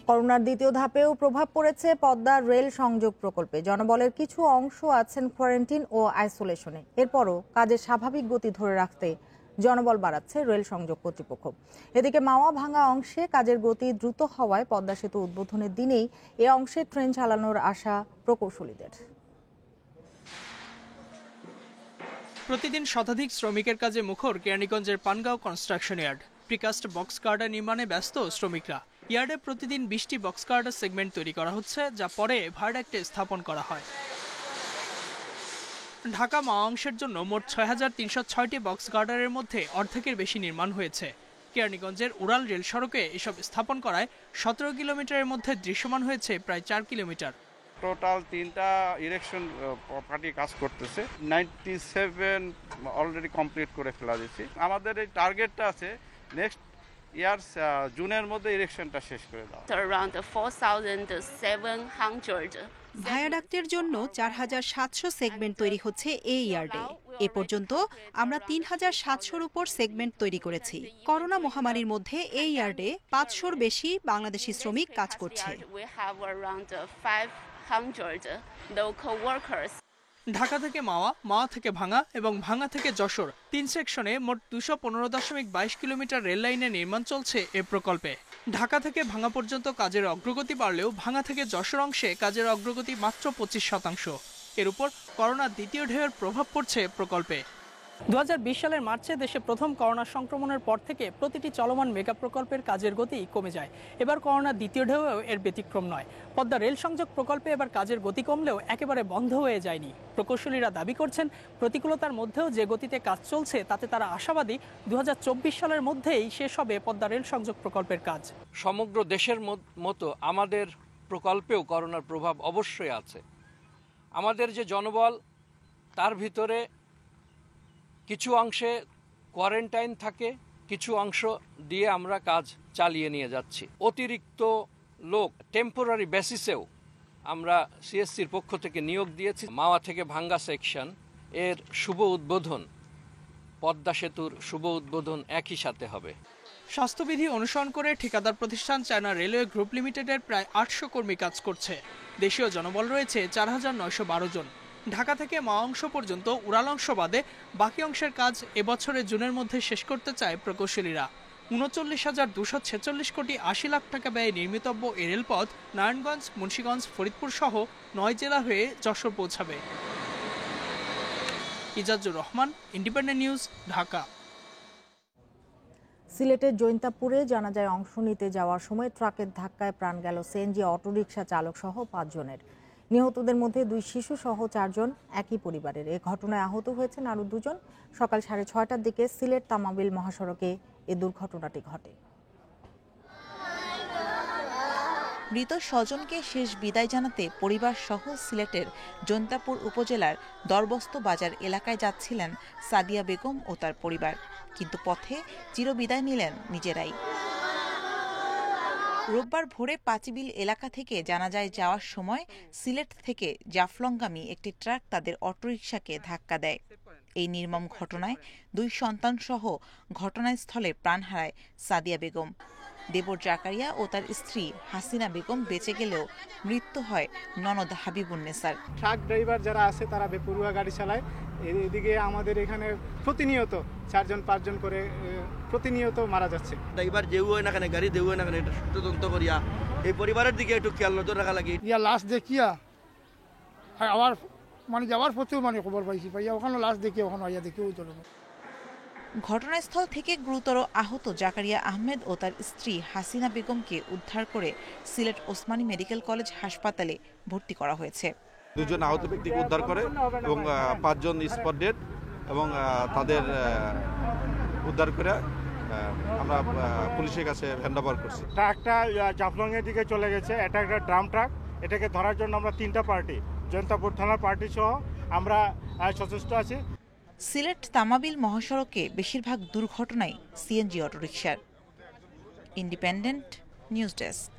করোনার দ্বিতীয় ধাপেও প্রভাব পড়েছে পদ্মা রেল সংযোগ প্রকল্পে। জনবলের কিছু অংশ আছেন কোয়ারেন্টিন ও আইসোলেশনে। এরপরও কাজের স্বাভাবিক গতি ধরে রাখতে জনবল বাড়াচ্ছে রেল সংযোগ কর্তৃপক্ষ। এদিকে মাওয়া ভাঙা অংশে কাজের গতি দ্রুত হওয়ায় পদ্মা সেতু উদ্বোধনের দিনেই এ অংশে ট্রেন চালানোর আশা প্রকৌশলীদের। প্রতিদিন শতাধিক শ্রমিকের কাজে মুখর কেরানীগঞ্জের Pangaon construction yard. Precast box girder নির্মাণে ব্যস্ত শ্রমিকরা। ইয়ার্ডে প্রতিদিন ২০টি বক্স গার্ডার সেগমেন্ট তৈরি করা হচ্ছে, যা পরে ভার্ডাক্টে স্থাপন করা হয়। ঢাকা মাওয়া অংশের জন্য মোট ৬,৩০৬টি বক্স গার্ডারের মধ্যে অর্ধেকের বেশি নির্মাণ হয়েছে। কেরানীগঞ্জের উড়াল রেল সড়কে এসব স্থাপন করায় ১৭ কিলোমিটারের মধ্যে দৃশ্যমান হয়েছে প্রায় ৪ কিলোমিটার। টোটাল 3টা ইরেকশন পার্টি কাজ করতেছে। 97 অলরেডি কমপ্লিট করে ফেলা দিয়েছি। আমাদের এই টার্গেটটা আছে নেক্সট ইয়ার জুনের মধ্যে ইরেকশনটা শেষ করে দাও। Around 4,700 ভায়াডাক্টের জন্য ৪,৭০০ সেগমেন্ট তৈরি হচ্ছে এই ইয়ার্ডে। এ পর্যন্ত আমরা ৩,৭০০-র উপর সেগমেন্ট তৈরি করেছি। করোনা মহামারীর মধ্যে এই ইয়ার্ডে ৫০০-র বেশি বাংলাদেশি শ্রমিক কাজ করছে। ঢাকা থেকে মাওয়া, মাওয়া থেকে ভাঙা এবং ভাঙা থেকে যশোর ৩ সেকশনে মোট ২১৫.২২ কিলোমিটার রেল লাইনের নির্মাণ চলছে এ প্রকল্পে। ঢাকা থেকে ভাঙা পর্যন্ত কাজের অগ্রগতি বাড়লেও ভাঙা থেকে যশোর অংশে কাজের অগ্রগতি মাত্র ২৫%। এর উপর করোনার দ্বিতীয় ঢেউয়ের প্রভাব পড়ছে প্রকল্পে। ২০২০ সালের মার্চে দেশে প্রথম করোনা সংক্রমণের পর থেকে প্রতিটি চলমান মেগা প্রকল্পের কাজের গতি কমে যায়। এবার করোনার দ্বিতীয় ঢেউয়েও এর ব্যতিক্রম নয়। পদ্মা রেল সংযোগ প্রকল্পে এবার কাজের গতি কমলেও একেবারে বন্ধ হয়ে যায়নি। প্রকৌশলীরা দাবি করছেন, প্রতিকূলতার মধ্যেও যে গতিতে কাজ চলছে তাতে তারা আশাবাদী ২০২৪ সালের মধ্যেই শেষ হবে পদ্মা রেল সংযোগ প্রকল্পের কাজ। সমগ্র দেশের মতো আমাদের প্রকল্পেও করোনার প্রভাব অবশ্যই আছে। আমাদের যে জনবল, তার ভিতরে কিছু অংশে কোয়ারেন্টাইন থাকে, কিছু অংশ দিয়ে আমরা কাজ চালিয়ে নিয়ে যাচ্ছি। অতিরিক্ত লোক টেম্পোরারি বেসিসেও আমরা সিএসসির পক্ষ থেকে নিয়োগ দিয়েছি। মাওয়া থেকে ভাঙ্গা সেকশন এর শুভ উদ্বোধন, পদ্মা সেতুর শুভ উদ্বোধন একই সাথে হবে। স্বাস্থ্যবিধি অনুসরণ করে ঠিকাদার প্রতিষ্ঠান চায়না রেলওয়ে গ্রুপ লিমিটেডের প্রায় ৮০০ কর্মী কাজ করছে। দেশীয় জনবল রয়েছে ৪,৯১২ জন। ঢাকা থেকে মাওয়া অংশ পর্যন্ত উড়াল অংশ বাদে বাকি অংশের কাজ এবছরের জুনের মধ্যে শেষ করতে চায় প্রকৌশলীরা। ৩৯,২৪৬ কোটি ৮০ লাখ টাকা ব্যয়ে নির্মিতব্য এই রেলপথ নারায়ণগঞ্জ, মুন্সিগঞ্জ, ফরিদপুর সহ ৯ জেলা হয়ে যশোর পৌঁছাবে। Ijazur Rahman, independent news, Dhaka. সিলেটের জৈন্তাপুরে জানাজায় অংশ নিতে যাওয়ার সময় ট্রাকের ধাক্কায় প্রাণ গেল সিএনজি অটোরিকশা চালক সহ ৫ জনের। নিহতদের মধ্যে ২ শিশু সহ ৪ জন একই পরিবারের। এ ঘটনায় আহত হয়েছেন আরও ২ জন। সকাল ৬:৩০টার দিকে সিলেট তামাবিল মহাসড়কে এ দুর্ঘটনাটি ঘটে। মৃত স্বজনকে শেষ বিদায় জানাতে পরিবার সহ সিলেটের জৈন্তাপুর উপজেলার দরবস্ত বাজার এলাকায় যাচ্ছিলেন সাদিয়া বেগম ও তার পরিবার, কিন্তু পথে চিরবিদায় নিলেন নিজেরাই। রোববার ভোরে পাঁচিবিল এলাকা থেকে জানাজায় যাওয়ার সময় সিলেট থেকে জাফলংগামী একটি ট্রাক তাদের অটোরিকশাকে ধাক্কা দেয়। এই নির্মম ঘটনায় 2 সন্তানসহ ঘটনাস্থলে প্রাণ হারায় সাদিয়া বেগম। দেবর জাকারিয়া ও তার স্ত্রী হাসিনা বেগম বেঁচে গেলেও মৃত্যু হয় ননদ হাবিবুন্নেসার। ট্রাক ড্রাইভার যারা আছে তারা বেপরোয়া গাড়ি চালায়। এদিকে আমাদের এখানে প্রতিনিয়ত 4-5 জন করে প্রতিনিয়ত মারা যাচ্ছে। ড্রাইভার যেও হয় না কেন, গাড়ি দেও হয় না কেন, এটা তদন্ত করিয়া এই পরিবারের দিকে একটু খেয়াল নজর রাখা লাগে। ইয়া লাশ দেখিয়া আবার মানে যাওয়ার পথেও মানে খবর পাইছি, পাইয়া ওখানে লাশ দেখি ওখানে আইয়া দেখি ওই চলে। ঘটনাস্থল থেকে গুরুতর আহত জাকারিয়া আহমেদ ও তার স্ত্রী হাসিনা বেগমকে উদ্ধার করে সিলেট ওসমানী মেডিকেল কলেজ হাসপাতালে ভর্তি করা হয়েছে। 2 জন আহত ব্যক্তিকে উদ্ধার করে এবং 5 জন স্পট ডেড এবং তাদের উদ্ধার করে আমরা পুলিশের কাছে হ্যান্ড ওভার করছি। ট্রাকটা জাফলং এর দিকে চলে গেছে। এটা একটা ড্রাম ট্রাক। এটাকে ধরার জন্য আমরা 3টা পার্টি, জৈন্তাপুর থানার পার্টি সহ আমরা সচেষ্ট আছি। সিলেট তামাবিল মহাসড়কে বেশিরভাগ দুর্ঘটনাই সিএনজি অটোরিকশার। Independent News desk.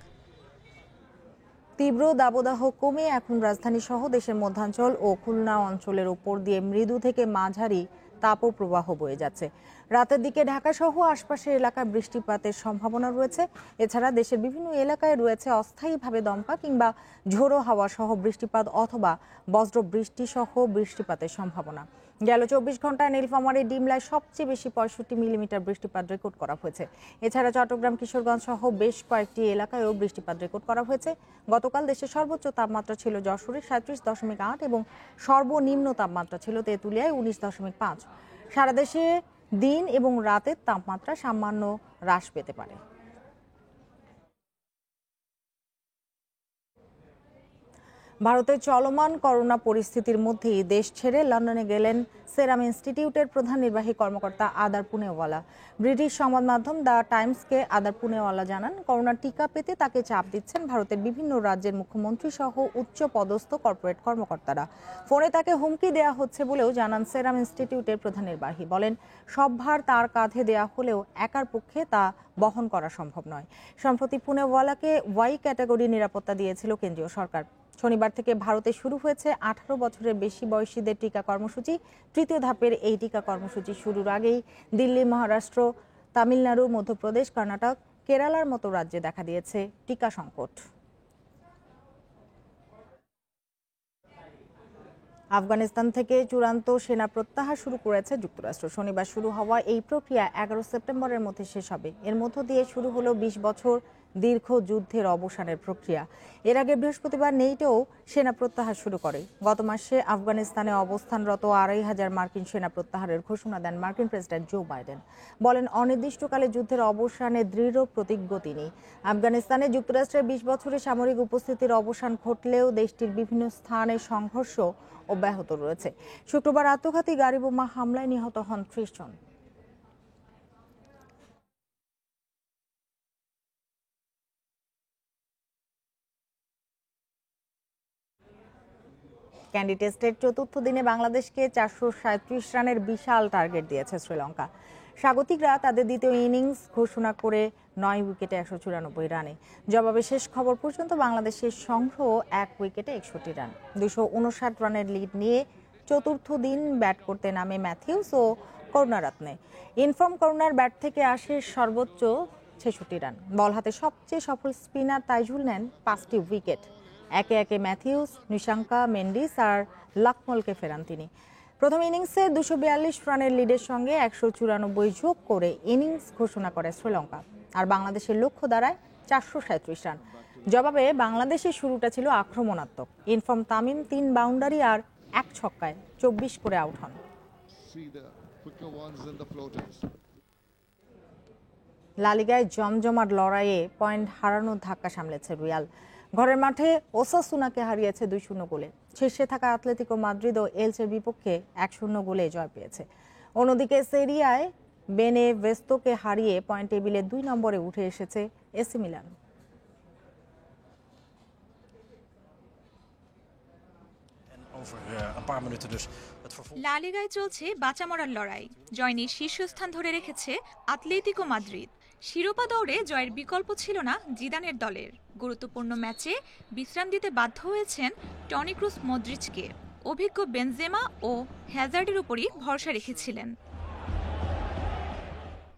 তীব্র দাবদাহ কমে এখন রাজধানী সহ দেশের মধ্যাঞ্চল ও খুলনা অঞ্চলের উপর দিয়ে মৃদু থেকে মাঝারি তাপপ্রবাহ বয়ে যাচ্ছে। রাতের দিকে ঢাকা সহ আশপাশের এলাকায় বৃষ্টিপাতের সম্ভাবনা রয়েছে। এছাড়া দেশের বিভিন্ন এলাকায় রয়েছে অস্থায়ীভাবে দমকা কিংবা ঝোড়ো হাওয়া সহ বৃষ্টিপাত অথবা বজ্র বৃষ্টি সহ বৃষ্টিপাতের সম্ভাবনা। গেল 24 ঘন্টায় নীলফামারীর ডিমলায় সবচেয়ে বেশি 65 মিলিমিটার বৃষ্টিপাত রেকর্ড করা হয়েছে। এছাড়া চট্টগ্রাম, কিশোরগঞ্জ সহ বেশ কয়েকটি এলাকায়ও বৃষ্টিপাত রেকর্ড করা হয়েছে। গতকাল দেশের সর্বোচ্চ তাপমাত্রা ছিল যশোরে 37.8 এবং সর্বনিম্ন তাপমাত্রা ছিল তেঁতুলিয়ায় 19.5। সারা দেশে দিন এবং রাতের তাপমাত্রা সামান্য হ্রাস পেতে পারে। ভারতের চলমান করোনা পরিস্থিতির মধ্যেই দেশ ছেড়ে লন্ডনে গেলেন সেরাম ইনস্টিটিউটের প্রধান নির্বাহী কর্মকর্তা আদার পুনেওয়ালা। ব্রিটিশ সংবাদ মাধ্যম দ্য টাইমসকে আদার পুনেওয়ালা জানান, করোনার টিকা পেতে তাকে চাপ দিচ্ছেন ভারতের বিভিন্ন রাজ্যের মুখ্যমন্ত্রী সহ উচ্চ পদস্থ কর্পোরেট কর্মকর্তারা। ফোনে তাকে হুমকি দেয়া হচ্ছে বলেও জানান সেরাম ইনস্টিটিউটের প্রধান নির্বাহী। বলেন, সব ভার তার কাঁধে দেয়া হলেও একার পক্ষে তা বহন করা সম্ভব নয়। সম্প্রতি পুনেওয়ালাকে ওয়াই ক্যাটাগরি নিরাপত্তা দিয়েছিল কেন্দ্রীয় সরকার। শনিবার থেকে ভারতে শুরু হয়েছে 18 বছরের বেশি বয়সীদের টিকা কর্মসূচি। তৃতীয় ধাপের এই টিকা কর্মসূচি শুরুর আগেই দিল্লি, মহারাষ্ট্র, তামিলনাড়ু, মধ্যপ্রদেশ, কর্ণাটক, কেরালার মতো রাজ্যে দেখা দিয়েছে টিকা সংকট। আফগানিস্তান থেকে চূড়ান্ত সেনা প্রত্যাহার শুরু করেছে যুক্তরাষ্ট্র। শনিবার শুরু হওয়া এই প্রক্রিয়া 11 সেপ্টেম্বরের মধ্যে শেষ হবে। এর মধ্য দিয়ে শুরু হলো 20 বছর দীর্ঘ যুদ্ধের অবসানের প্রক্রিয়া। এর আগে বৃহস্পতিবার নেটোও সেনা প্রত্যাহার শুরু করে। গত মাসে আফগানিস্তানে অবস্থানরত 2500 মার্কিন সেনা প্রত্যাহারের ঘোষণা দেন মার্কিন প্রেসিডেন্ট জো বাইডেন। বলেন, অনির্দিষ্টকালে যুদ্ধের অবসানে দৃঢ় প্রতিজ্ঞ তিনি। আফগানিস্তানে যুক্তরাষ্ট্রের 20 বছরের সামরিক উপস্থিতির অবসান ঘটলেও দেশটির বিভিন্ন স্থানে সংঘর্ষ অব্যাহত রয়েছে। শুক্রবার আত্মঘাতী গাড়ি বোমা হামলায় নিহত হন 30 জন। ক্যান্ডি টেস্টের চতুর্থ দিনে বাংলাদেশকে 437 রানের বিশাল টার্গেট দিয়েছে শ্রীলঙ্কা। স্বাগতিকরা তাদের দ্বিতীয় ইনিংস ঘোষণা করে 9 উইকেটে 194 রানে। জবাবে শেষ খবর পর্যন্ত বাংলাদেশের সংগ্রহ 1 উইকেটে 61 রান। 259 রানের লিড নিয়ে চতুর্থ দিন ব্যাট করতে নামে ম্যাথিউস ও করুণারত্নে। ইনফর্ম করুণার ব্যাট থেকে আসে সর্বোচ্চ 66 রান। বল হাতে সবচেয়ে সফল স্পিনার তাইজুল নেন 5টি উইকেট। একে একে ম্যাথিউস, নিশাঙ্কা, মেন্ডিস আর লাকমলকে ফেরান তিনি। প্রথম ইনিংসে 242 রানের লিডের সঙ্গে 194 যোগ করে ইনিংস ঘোষণা করে শ্রীলঙ্কা। আর বাংলাদেশের লক্ষ্য দাঁড়ায় 437 রান। জবাবে বাংলাদেশের শুরুটা ছিল আক্রমণাত্মক। ইনফর্ম তামিম 3 বাউন্ডারি আর 1 ছক্কায় 24 করে আউট হন। লা লিগায় জমজমাট লড়াইয়ে পয়েন্ট হারানোর ধাক্কা সামলেছে রিয়াল। ঘরের মাঠে ওসাসুনাকে হারিয়েছে 2-0 গোলে। শীর্ষে থাকা আতলেতিকো মাদ্রিদ ও এলচের বিপক্ষে 1-0 গোলে জয় পেয়েছে। অন্যদিকে সেরিয়ায় বেনেভেস্তোকে হারিয়ে পয়েন্ট টেবিলে 2 নম্বরে উঠে এসেছে এসি মিলান। লা লিগায় চলছে বাঁচা মরার লড়াই। জয় নিয়ে শীর্ষস্থান ধরে রেখেছে আতলেতিকো মাদ্রিদ। শিরোপা দৌড়ে জয়ের বিকল্প ছিল না জিদানের দলের। গুরুত্বপূর্ণ ম্যাচে বিশ্রাম দিতে বাধ্য হয়েছেন টনি ক্রুস মদ্রিচকে। অভিজ্ঞ বেনজেমা ও হ্যাজার্ডের উপরই ভরসা রেখেছিলেন।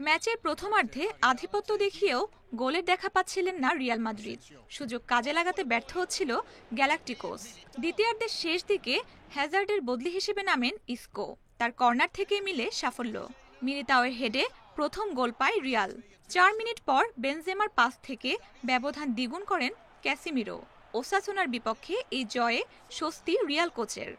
ম্যাচের প্রথমার্ধে আধিপত্য দেখিয়েও গোলের দেখা পাচ্ছিলেন না রিয়াল মাদ্রিদ। সুযোগ কাজে লাগাতে ব্যর্থ হচ্ছিল গ্যালাকটিকোস। দ্বিতীয়ার্ধের শেষ দিকে হ্যাজার্ডের বদলি হিসেবে নামেন ইসকো। তার কর্নার থেকেই মিলে সাফল্য। মিলিতাওয়ের হেডে প্রথম গোল পায় রিয়াল। 4 মিনিট পর বেনজেমার পাস থেকে ব্যবধান দ্বিগুণ করেন ক্যাসিমিরো। ওসাসুনার বিপক্ষে এই জয়ে স্বস্তি রিয়াল কোচের।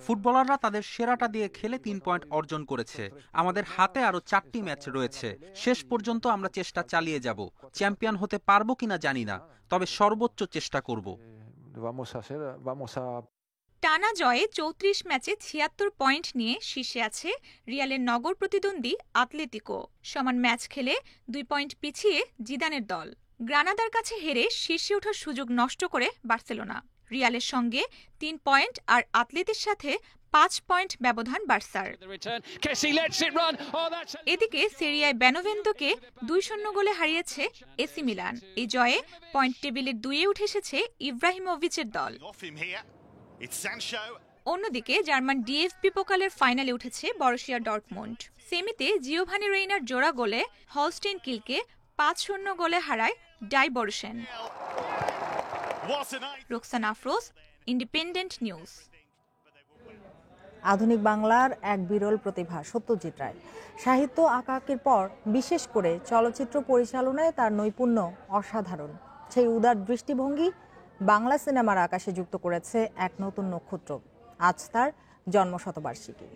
ফুটবলাররা তাদের সেরাটা দিয়ে খেলে 3 পয়েন্ট অর্জন করেছে। আমাদের হাতে আরো 4টি ম্যাচ রয়েছে। শেষ পর্যন্ত আমরা চেষ্টা চালিয়ে যাব। চ্যাম্পিয়ন হতে পারবো কিনা জানি না, তবে সর্বোচ্চ চেষ্টা করব। টানা জয়ে 34 ম্যাচে 76 পয়েন্ট নিয়ে শীর্ষে আছে রিয়ালের নগর প্রতিদ্বন্দ্বী আতলেতিকো। সমান ম্যাচ খেলে 2 পয়েন্ট পিছিয়ে জিদানের দল। গ্রানাদার কাছে হেরে শীর্ষে ওঠার সুযোগ নষ্ট করে বার্সেলোনা। রিয়ালের সঙ্গে 3 পয়েন্ট আর আতলেতির সাথে 5 পয়েন্ট ব্যবধান বার্সার। এদিকে সেরিয়ায় বেনোভেন্তোকে 2-0 গোলে হারিয়েছে এসি মিলান। এই জয়ে পয়েন্ট টেবিলের 2-এ উঠে এসেছে ইব্রাহিমোভিচের দল। অন্যদিকে জার্মান ডিএফবি পোকালের ফাইনালে উঠেছে বরুসিয়া ডর্টমুন্ড। সেমিতে জিওভানি রেইনার জোড়া গোলে হলস্টেইন কিলকে 5-0 গোলে হারায় ডাইবরসেন। Roksana Afroz, Independent News. আধুনিক বাংলার এক বিরল প্রতিভা সত্যজিৎ রায়। সাহিত্য আঁকাআঁকির পর বিশেষ করে চলচ্চিত্র পরিচালনায় তার নৈপুণ্য অসাধারণ। সেই উদার দৃষ্টিভঙ্গি বাংলা সিনেমার আকাশে যুক্ত করেছে এক নতুন নক্ষত্র। আজ তার জন্মশতবার্ষিকী।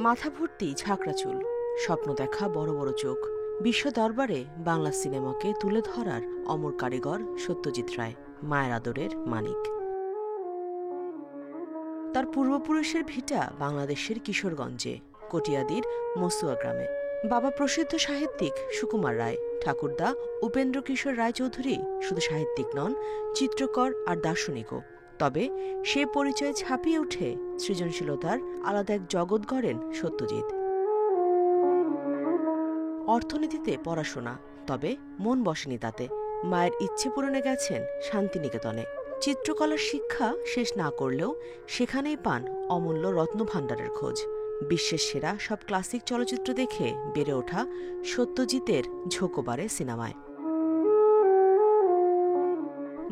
মাথা ভর্তি ঝাঁকড়া চুল, স্বপ্ন দেখা বড় বড় চোখ, বিশ্ব দরবারে বাংলা সিনেমাকে তুলে ধরার অমর কারিগর সত্যজিৎ রায়, মায়ের আদরের মানিক। তার পূর্বপুরুষের ভিটা বাংলাদেশের কিশোরগঞ্জে, কটিয়াদির মসুয়া গ্রামে। বাবা প্রসিদ্ধ সাহিত্যিক সুকুমার রায়, ঠাকুরদা উপেন্দ্র কিশোর রায়চৌধুরী শুধু সাহিত্যিক নন, চিত্রকর আর দার্শনিকও। তবে সে পরিচয় ছাপিয়ে উঠে সৃজনশীলতার আলাদা এক জগৎ গড়েন সত্যজিৎ। অর্থনীতিতে পড়াশোনা, তবে মন বসেনি তাতে। মায়ের ইচ্ছে পূরণে গেছেন শান্তিনিকেতনে। চিত্রকলার শিক্ষা শেষ না করলেও সেখানেই পান অমূল্য রত্নভাণ্ডারের খোঁজ। বিশ্বের সেরা সব ক্লাসিক চলচ্চিত্র দেখে বেড়ে ওঠা সত্যজিতের ঝোঁকও বাড়ে সিনেমায়।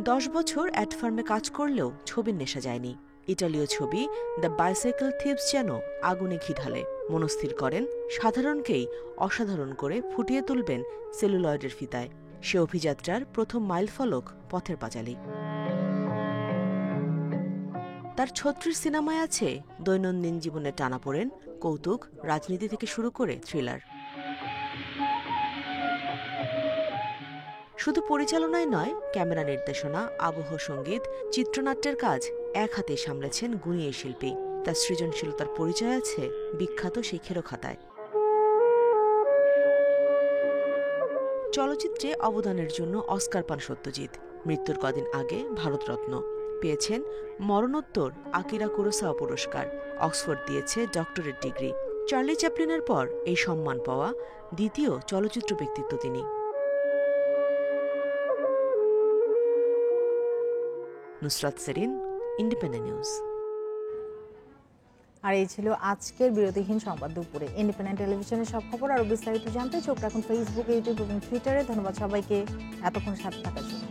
10 বছর অ্যাডফার্মে কাজ করলেও ছবির নেশা যায়নি। ইটালীয় ছবি দ্য বাইসাইকেল থিপস যেন আগুনে ঘি ঢালে। মনস্থির করেন সাধারণকেই অসাধারণ করে ফুটিয়ে তুলবেন সেলুলয়েডের ফিতায়। সে অভিযাত্রার প্রথম মাইলফলক পথের পাঁচালী। তার 36 সিনেমায় আছে দৈনন্দিন জীবনের টানাপোড়েন, কৌতুক, রাজনীতি থেকে শুরু করে থ্রিলার। শুধু পরিচালনায় নয়, ক্যামেরা নির্দেশনা, আবহ সঙ্গীত, চিত্রনাট্যের কাজ এক হাতে সামলেছেন গুণী এই শিল্পী। তার সৃজনশীলতার পরিচয় আছে বিখ্যাত সেই খেরো খাতায়। চলচ্চিত্রে অবদানের জন্য অস্কার পান সত্যজিৎ। মৃত্যুর কদিন আগে ভারতরত্ন পেয়েছেন। মরণোত্তর আকিরা কুরোসাওয়া পুরস্কার। অক্সফোর্ড দিয়েছে ডক্টরেট ডিগ্রি। চার্লি চ্যাপলিনের পর এই সম্মান পাওয়া দ্বিতীয় চলচ্চিত্র ব্যক্তিত্ব তিনি। Nusrat Serin, Independent News. আর এই ছিল আজকের বিরতিহীন সংবাদ দুপুরে। ইন্ডিপেন্ডেন্ট টেলিভিশনের সব খবর আরো বিস্তারিত জানতে চোখ রাখুন ফেসবুক, ইউটিউব এবং টুইটারে। ধন্যবাদ সবাইকে এতক্ষণ সাথে থাকার জন্য।